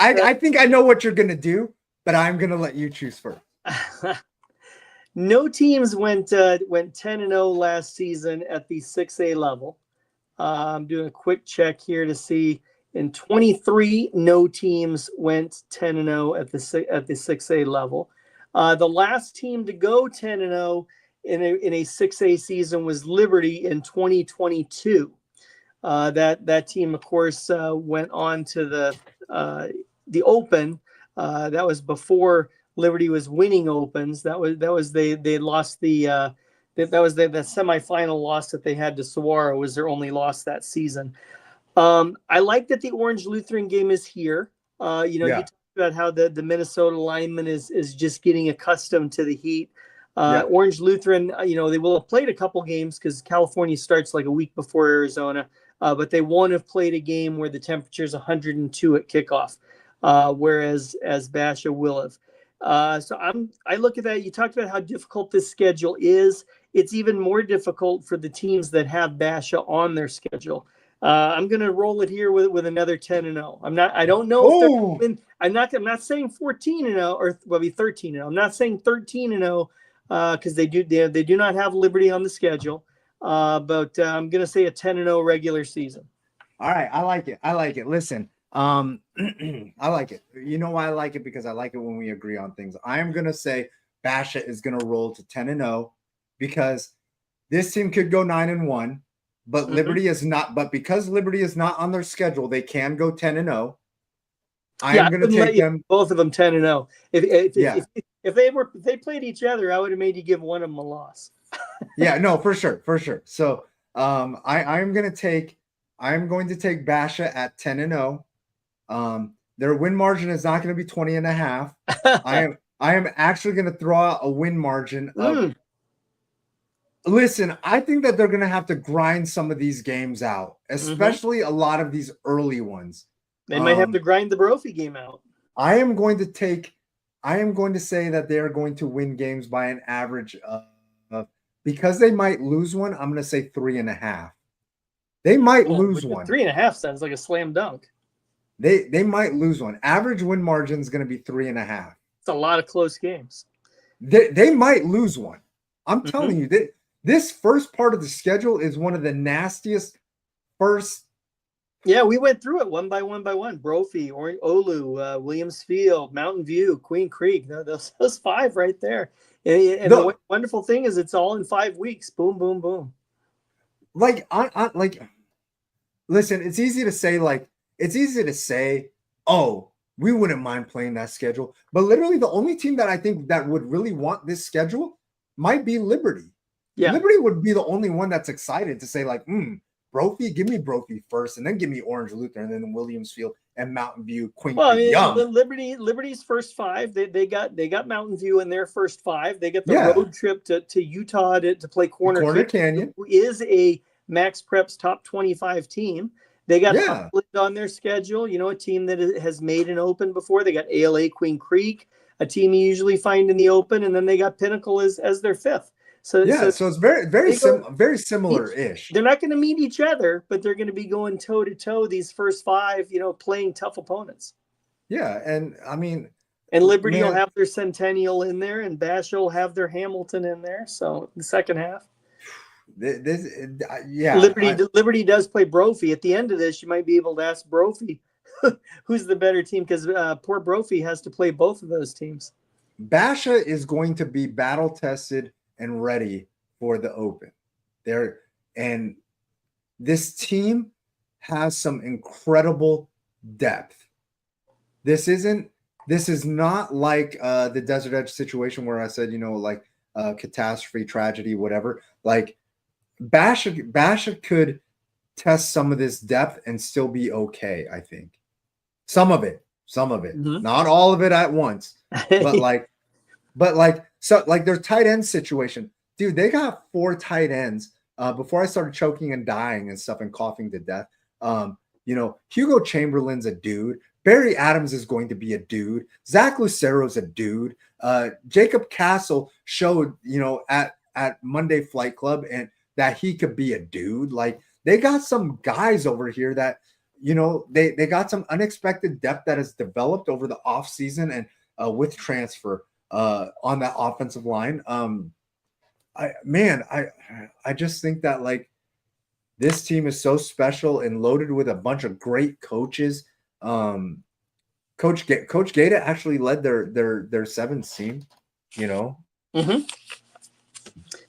I know what you're gonna do, but I'm gonna let you choose first. No teams went 10-0 last season at the 6A level. I'm doing a quick check here to see. In 23, no teams went 10-0 at the 6A level. The last team to go 10-0 in a 6A season was Liberty in 2022. That team, of course, went on to the Open. That was before Liberty was winning Opens. That was they lost the semifinal loss that they had to Saguaro was their only loss that season. I like that the Orange Lutheran game is here. You talked about how the Minnesota lineman is just getting accustomed to the heat. Orange Lutheran, they will have played a couple games because California starts like a week before Arizona, but they won't have played a game where the temperature is 102 at kickoff, whereas Basha will have. So I look at that. You talked about how difficult this schedule is. It's even more difficult for the teams that have Basha on their schedule. I'm going to roll it here with another 10-0. I don't know if I'm not saying 14-0 or well, be 13-0. I'm not saying 13-0 because they do not have Liberty on the schedule. But I'm going to say a 10-0 regular season. All right, I like it. Listen, I like it. You know why I like it? Because I like it when we agree on things. I am going to say Basha is going to roll to 10-0 because this team could go 9-1, but Liberty is not. But because Liberty is not on their schedule, they can go 10-0. I am going to take them both of them 10-0. If they played each other, I would have made you give one of them a loss. Yeah, no, for sure. So I'm going to take Basha at 10-0. Their win margin is not going to be 20.5. I am actually going to throw out a win margin of. Listen, I think that they're going to have to grind some of these games out, especially a lot of these early ones. They might have to grind the Brophy game out. I am going to say that they are going to win games by an average of, because they might lose one. I'm going to say 3.5. They might lose one. 3.5 sounds like a slam dunk. They might lose one. Average win margin is going to be 3.5. It's a lot of close games. They might lose one. I'm telling you that this first part of the schedule is one of the nastiest first. Yeah, we went through it one by one. Brophy, Olu, Williams Field, Mountain View, Queen Creek. Those 5 right there. And the wonderful thing is it's all in 5 weeks. Boom, boom, boom. Listen, it's easy to say, oh, we wouldn't mind playing that schedule. But literally the only team that I think that would really want this schedule might be Liberty. Yeah. Liberty would be the only one that's excited to say like, Brophy, give me Brophy first, and then give me Orange Lutheran, and then Williams Field and Mountain View, Queen Creek. Liberty's first 5, they got Mountain View in their first 5. They got the road trip to Utah to play Corner Canyon, who is a Max Prep's top 25 team. They got Upland on their schedule, a team that has made an Open before. They got ALA Queen Creek, a team you usually find in the Open, and then they got Pinnacle as their 5th. So it's very similar-ish. They're not going to meet each other, but they're going to be going toe to toe these first 5, playing tough opponents. Yeah, and I mean, And Liberty will Man, have their Centennial in there, and Bash will have their Hamilton in there. So the second half, this yeah, Liberty does play Brophy. At the end of this, you might be able to ask Brophy who's the better team, because poor Brophy has to play both of those teams. Basha is going to be battle tested and ready for the Open. And this team has some incredible depth. This is not like the Desert Edge situation where I said, like catastrophe, tragedy, whatever. Like Basha could test some of this depth and still be okay, I think. Some of it, not all of it at once, but so their tight end situation, dude. They got 4 tight ends. Before I started choking and dying and stuff and coughing to death, Hugo Chamberlain's a dude. Barry Adams is going to be a dude. Zach Lucero's a dude. Jacob Castle showed, at Monday Flight Club and that he could be a dude. Like they got some guys over here that. They got some unexpected depth that has developed over the offseason and with transfer on that offensive line. I just think that like this team is so special and loaded with a bunch of great coaches. Coach Gata actually led their 7th team, Mm-hmm.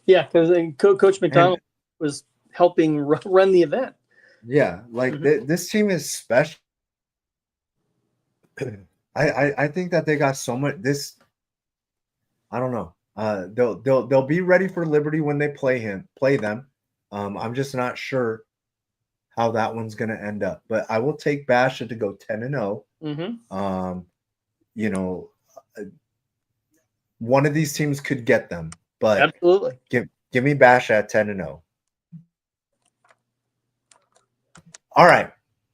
Yeah, because Coach McDonald was helping run the event. Yeah, like this team is special. I think that they got so much. I don't know. They'll be ready for Liberty when they play them. I'm just not sure how that one's gonna end up. But I will take Basha to go 10-0. One of these teams could get them, but absolutely give me Basha at 10-0. All right.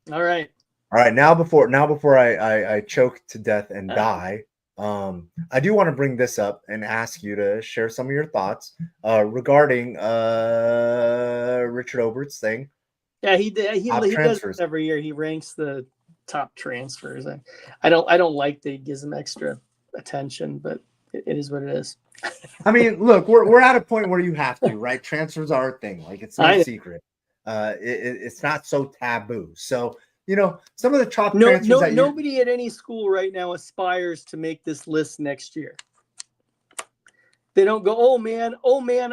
Now before I choke to death and die, I do want to bring this up and ask you to share some of your thoughts regarding Richard Obert's thing. Yeah, he does this every year. He ranks the top transfers. I don't like that he gives them extra attention, but it is what it is. I mean, look, we're at a point where you have to, right? Transfers are a thing. Like it's no secret. It's not so taboo. So, some of the top transfers that nobody at any school right now aspires to make this list next year. They don't go, oh man,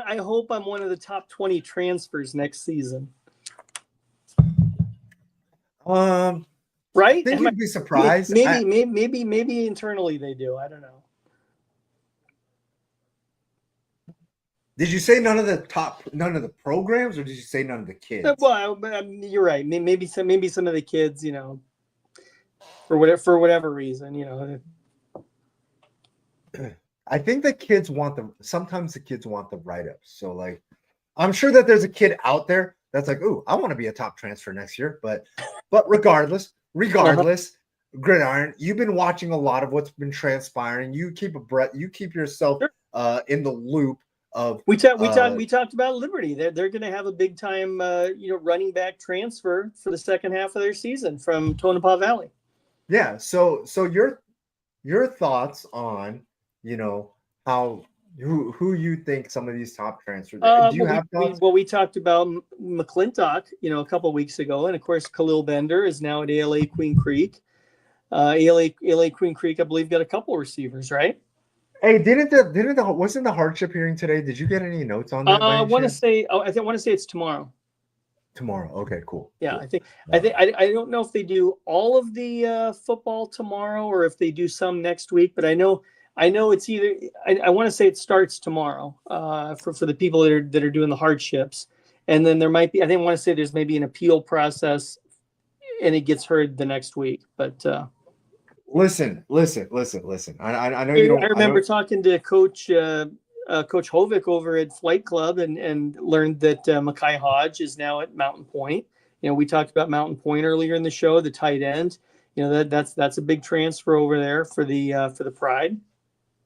I hope I'm one of the top 20 transfers next season. Right? I think you'd be surprised. Maybe internally they do. I don't know. Did you say none of the programs, or did you say none of the kids? Well, you're right. Maybe some of the kids, for whatever reason, I think the kids sometimes the kids want the write-ups. So like, I'm sure that there's a kid out there that's like, ooh, I want to be a top transfer next year. But regardless, Gridiron, you've been watching a lot of what's been transpiring. You keep yourself in the loop. We talked about Liberty. They're going to have a big time running back transfer for the second half of their season from Tonopah Valley. Yeah. So your thoughts on how who you think some of these top transfers? Do you have thoughts? We talked about McClintock a couple of weeks ago, and of course Khalil Bender is now at ALA Queen Creek. ALA Queen Creek, I believe, got a couple receivers, right? Hey, wasn't the hardship hearing today? Did you get any notes on that? I want to say it's tomorrow. Tomorrow. Okay, cool. Yeah, cool. I don't know if they do all of the football tomorrow or if they do some next week, but I know it's either. I want to say it starts tomorrow for the people that are doing the hardships, and then there might be. I want to say there's maybe an appeal process, and it gets heard the next week, but. Listen. I know you don't. I remember talking to Coach Hovick over at Flight Club and learned that Mekhi Hodge is now at Mountain Point. We talked about Mountain Point earlier in the show, the tight end. That's a big transfer over there for the Pride.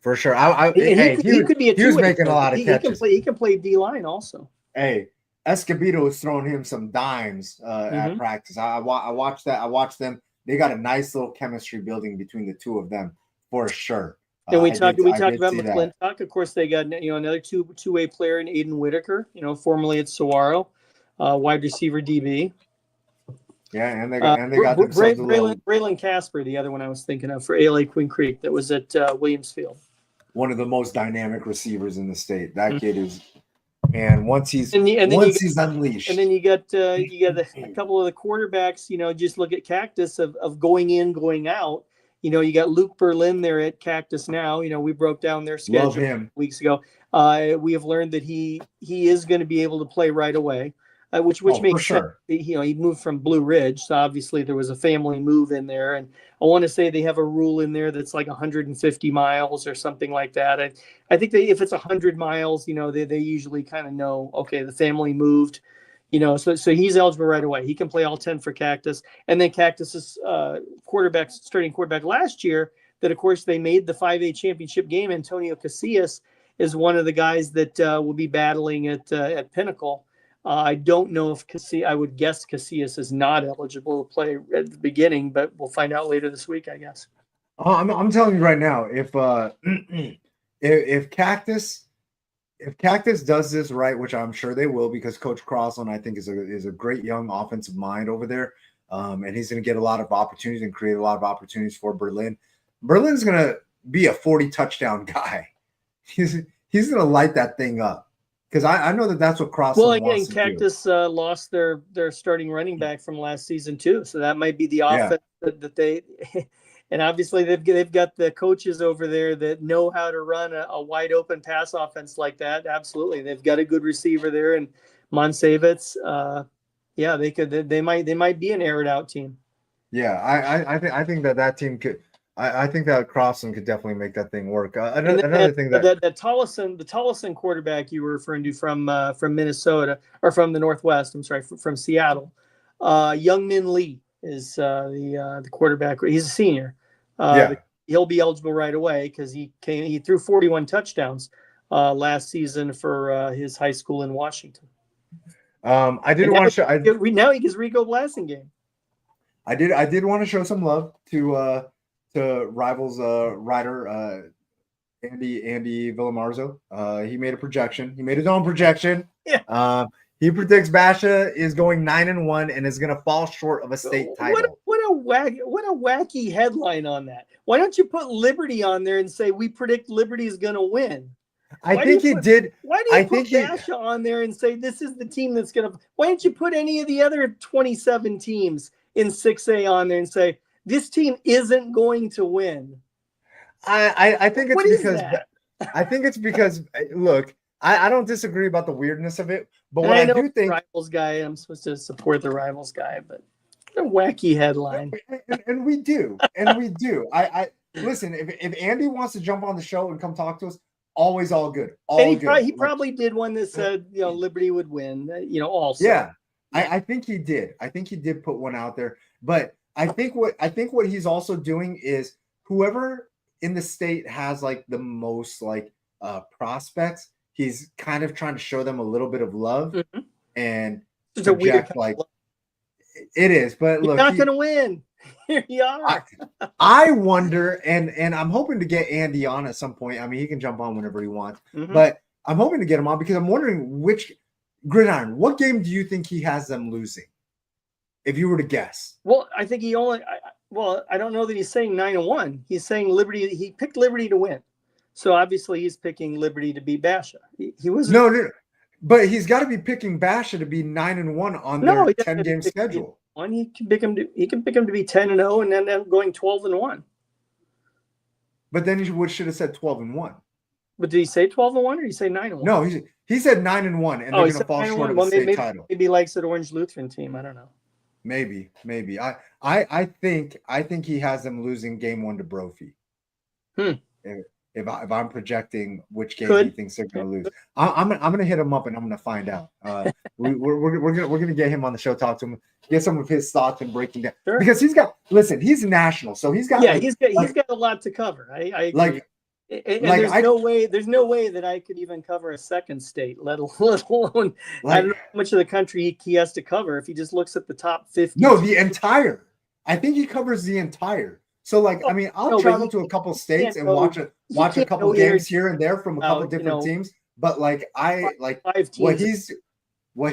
For sure. He could be he was making a lot of catches. He can play D-line also. Hey, Escobedo was throwing him some dimes at practice. I watched that. I watched them. They got a nice little chemistry building between the two of them. for sure. And we I talked did about see that. McClintock. Of course, they got another two-way player in Aiden Whitaker. Formerly at Saguaro, wide receiver DB. Yeah, and they got themselves a little, Braylon Casper, the other one I was thinking of for ALA Queen Creek, that was at Williams Field. one of the most dynamic receivers in the state. That Mm-hmm. kid is, and once he's unleashed, and then you got a couple of the quarterbacks. Just look at Cactus of going in, going out. You got Luke Berlin there at Cactus now. We broke down their schedule love him. weeks ago. We have learned that he is going to be able to play right away, which makes sure. sense. He moved from Blue Ridge, so obviously there was a family move in there. And I want to say they have a rule in there that's like 150 miles or something like that. I think if it's 100 miles, they usually kind of know, okay, the family moved. So he's eligible right away. He can play all 10 for Cactus. And then Cactus's starting quarterback last year, that of course they made the 5A championship game. Antonio Casillas is one of the guys that will be battling at Pinnacle. I don't know if I would guess Casillas is not eligible to play at the beginning, but we'll find out later this week, I guess. I'm telling you right now, if Cactus does this right, which I'm sure they will, because Coach Crossland, I think, is a great young offensive mind over there, and he's going to get a lot of opportunities and create a lot of opportunities for Berlin. Berlin's going to be a 40 touchdown guy. He's going to light that thing up, because I know that's what Crossland wants to do. Cactus lost their starting running back from last season too, so that might be the offense that they. And obviously they've got the coaches over there that know how to run a wide open pass offense like that. Absolutely, they've got a good receiver there, and Monsavitz. They might be an aired out team. Yeah, I think that team could. I think that Crossland could definitely make that thing work. Another thing that the Tollison quarterback you were referring to from Minnesota, or from the Northwest. I'm sorry, from Seattle. Youngmin Lee is the quarterback. He's a senior. He'll be eligible right away because he threw 41 touchdowns last season for his high school in Washington. I did want to show. Now he gets Rico Blasingame. I did want to show some love to Rivals rider Andy Villamarzo. He made a projection. He made his own projection. Yeah. He predicts Basha is going 9-1 and is going to fall short of a state title. What a wacky headline on that. Why don't you put Liberty on there and say we predict Liberty is going to win? I think he did. Why do you put Basha on there and say this is the team that's going to? Why don't you put any of the other 27 teams in 6A on there and say this team isn't going to win? I think it's because look, I don't disagree about the weirdness of it, but what I do think, Rivals guy, I'm supposed to support the Rivals guy, but a wacky headline. And we do. I listen, if Andy wants to jump on the show and come talk to us, always all good. He probably did one that said, Liberty would win, also. Yeah. I think he did. I think he did put one out there. But I think what he's also doing is whoever in the state has like the most prospects, he's kind of trying to show them a little bit of love and it's project it is. But you're look, not going to win. Here you are. I wonder, and I'm hoping to get Andy on at some point. I mean, he can jump on whenever he wants, but I'm hoping to get him on because I'm wondering which Gridiron, what game do you think he has them losing? If you were to guess. Well, I think I don't know that he's saying 9-1. He's saying Liberty. He picked Liberty to win. So obviously he's picking Liberty to beat Basha. He was no, but he's got to be picking Basha to be 9-1 on their 10-game schedule. He can pick him to be 10-0 and then going 12-1. But then he should have said 12-1. But did he say 12-1 or did he say 9-1? No, he said 9-1, and they're going to fall short of the state title. Maybe he likes that Orange Lutheran team. I don't know. Maybe. I think he has them losing game 1 to Brophy. If I'm projecting which game he thinks they're going to lose, I'm going to hit him up and I'm going to find out. We're going to get him on the show, talk to him, get some of his thoughts and breaking down because he's national, so he's got he's got a lot to cover. I agree. There's no way that I could even cover a second state, let alone I don't know how much of the country he has to cover if he just looks at the top 50. No, the entire. I think he covers the entire. So like, I mean, I'll No, but travel you to a couple states and know- watch you a can't couple know games here and there from a couple about, you different know, teams. But like, five what teams.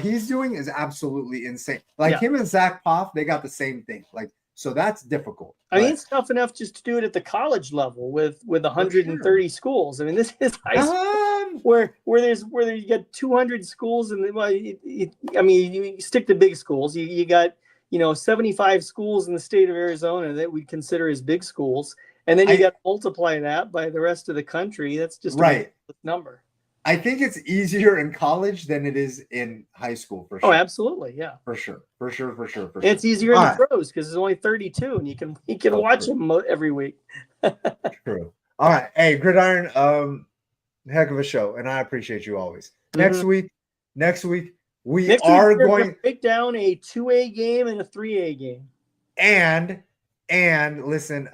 he's doing is absolutely insane. Like Yeah. him and Zach Poff, they got the same thing. Like, so that's difficult. I mean, But- it's tough enough just to do it at the college level with 130 schools. I mean, this is high school where you got 200 schools, and well, I mean, you stick to big schools. You got 75 schools in the state of Arizona that we consider as big schools, and then you got to multiply that by the rest of the country. That's just a ridiculous number. I think it's easier in college than it is in high school for Oh, sure. absolutely, yeah. For sure. And it's easier in the pros because there's only 32, and you can watch them every week. True. All right. Hey, Gridiron, heck of a show, and I appreciate you always. Next week, we are going to break down a 2A game and a 3A game. And listen,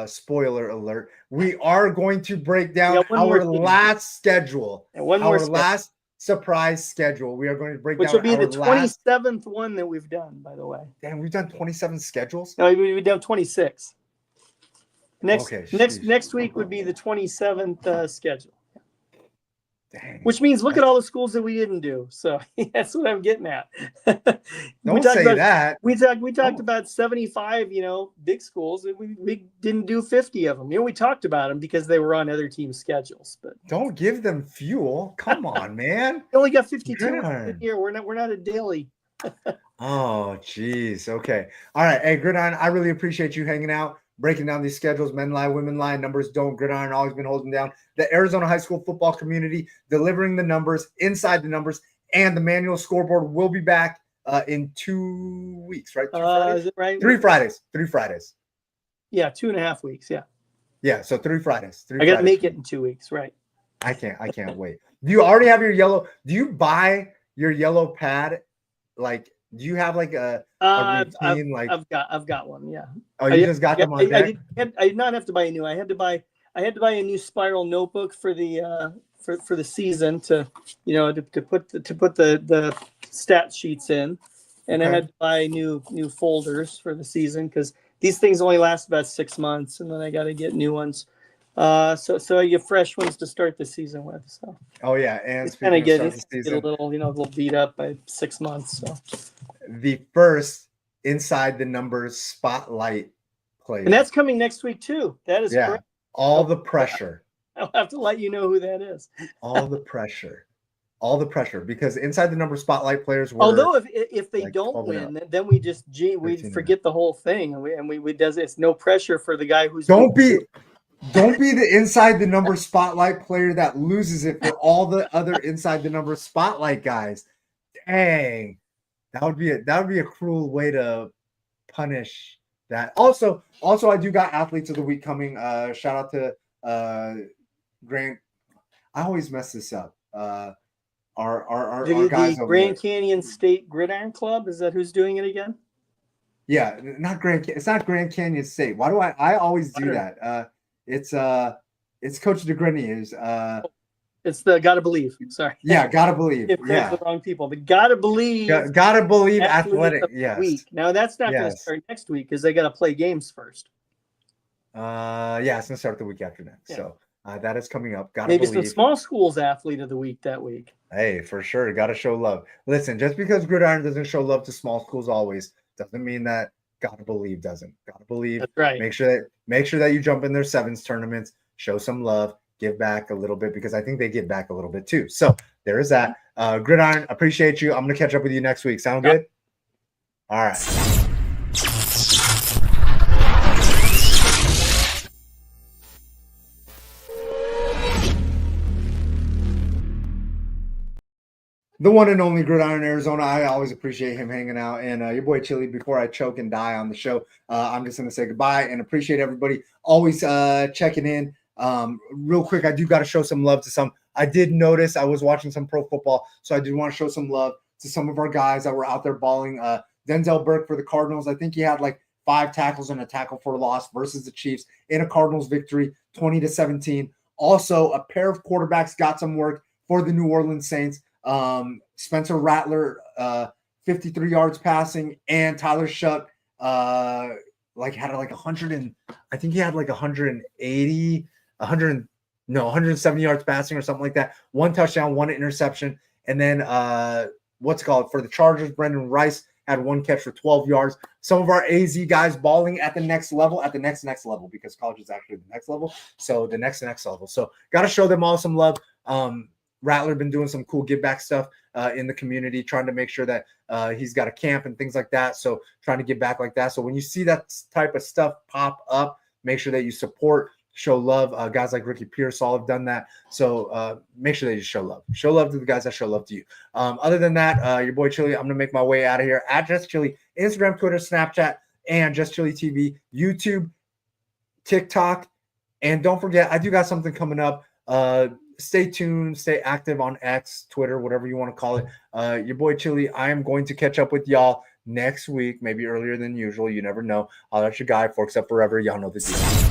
spoiler alert, we are going to break down our last schedule. And one more last surprise schedule. We are going to break down, which will be the 27th one that we've done, by the way. Damn, we've done 27 schedules. No, we've done 26. Next week would be the 27th schedule. Dang. Which means look at all the schools that we didn't do. So that's what I'm getting at. Don't say that. We talked about 75, big schools. We didn't do 50 of them. We talked about them because they were on other teams' schedules. But don't give them fuel. Come on, man. We only got 52 here. We're not a daily. Oh, geez. Okay. All right. Hey, Gridiron, I really appreciate you hanging out, breaking down these schedules. Men lie, women lie, numbers don't. Gridiron always been holding down the Arizona high school football community, delivering the numbers, inside the numbers, and the manual scoreboard will be back in 2 weeks, right? Is it right? 3 Fridays. 3 Fridays. Yeah, 2.5 weeks. Yeah. Yeah. So 3 Fridays. I got to make it in 2 weeks, right? I can't wait. Do you already have your yellow? Do you buy your yellow pad? Like, do you have like a routine? I've got one. Yeah. Oh, you just got them on deck? I did not have to buy a new. I had to buy a new spiral notebook for the for the season to put the stat sheets in, and I had to buy new folders for the season because these things only last about 6 months, and then I got to get new ones. So you have fresh ones to start the season with. So. Oh yeah, and it's kind of get a little beat up by 6 months. So. The first inside the numbers spotlight play, and that's coming next week too. That is correct. All the pressure. I'll have to let you know who that is. all the pressure, because inside the number spotlight players were. Although if they don't win, then we forget the whole thing, and we does it's no pressure for the guy who's don't be the inside the number spotlight player that loses it for all the other inside the number spotlight guys. Dang, that would be a cruel way to punish that. Also, I do got athletes of the week coming. Shout out to Grant. I always mess this up. Our guys the Grand Canyon State Gridiron Club, is that who's doing it again? Yeah, it's not Grand Canyon State. Why do I always do that? It's Coach DeGrenier. It's the Gotta Believe. Sorry. Yeah, Gotta Believe. Yeah, the wrong people. The Gotta Believe. Gotta Believe athletic. Yes. Week. Now that's not going to start next week because they got to play games first. Yeah, it's going to start the week after next. Yeah. So that is coming up. Maybe some small schools athlete of the week that week. Hey, for sure. Got to show love. Listen, just because Gridiron doesn't show love to small schools always doesn't mean that Gotta Believe doesn't. Gotta Believe. That's right. Make sure that you jump in their sevens tournaments, show some love, give back a little bit because I think they give back a little bit too. So there is that. Gridiron, appreciate you. I'm going to catch up with you next week. Sound good? All right. The one and only Gridiron Arizona. I always appreciate him hanging out. And your boy Chili, before I choke and die on the show, I'm just going to say goodbye and appreciate everybody always checking in. Real quick, I do got to show some love to some. I did notice I was watching some pro football, so I did want to show some love to some of our guys that were out there balling. Denzel Burke for the Cardinals. I think he had like 5 tackles and a tackle for a loss versus the Chiefs in a Cardinals victory, 20-17. Also, a pair of quarterbacks got some work for the New Orleans Saints. Spencer Rattler, 53 yards passing, and Tyler Shuck like had like 100 and I think he had like 180, 170 yards passing or something like that. 1 touchdown, 1 interception, and then what's it called for the Chargers? Brendan Rice had 1 catch for 12 yards. Some of our AZ guys balling at the next level, next level, because college is actually the next level. So the next level. So got to show them all some love. Rattler been doing some cool give back stuff in the community, trying to make sure that he's got a camp and things like that. So trying to give back like that. So when you see that type of stuff pop up, make sure that you support, show love. Guys like Ricky Pierce all have done that. So make sure that you show love. Show love to the guys that show love to you. Other than that, your boy Chili, I'm going to make my way out of here at Just Chili, Instagram, Twitter, Snapchat, and Just Chili TV, YouTube, TikTok. And don't forget, I do got something coming up. Stay tuned, stay active on X, Twitter, whatever you want to call it. Your boy Chili, I am going to catch up with y'all next week, maybe earlier than usual. You never know. I'll let your guy, Forks Up Forever. Y'all know the deal.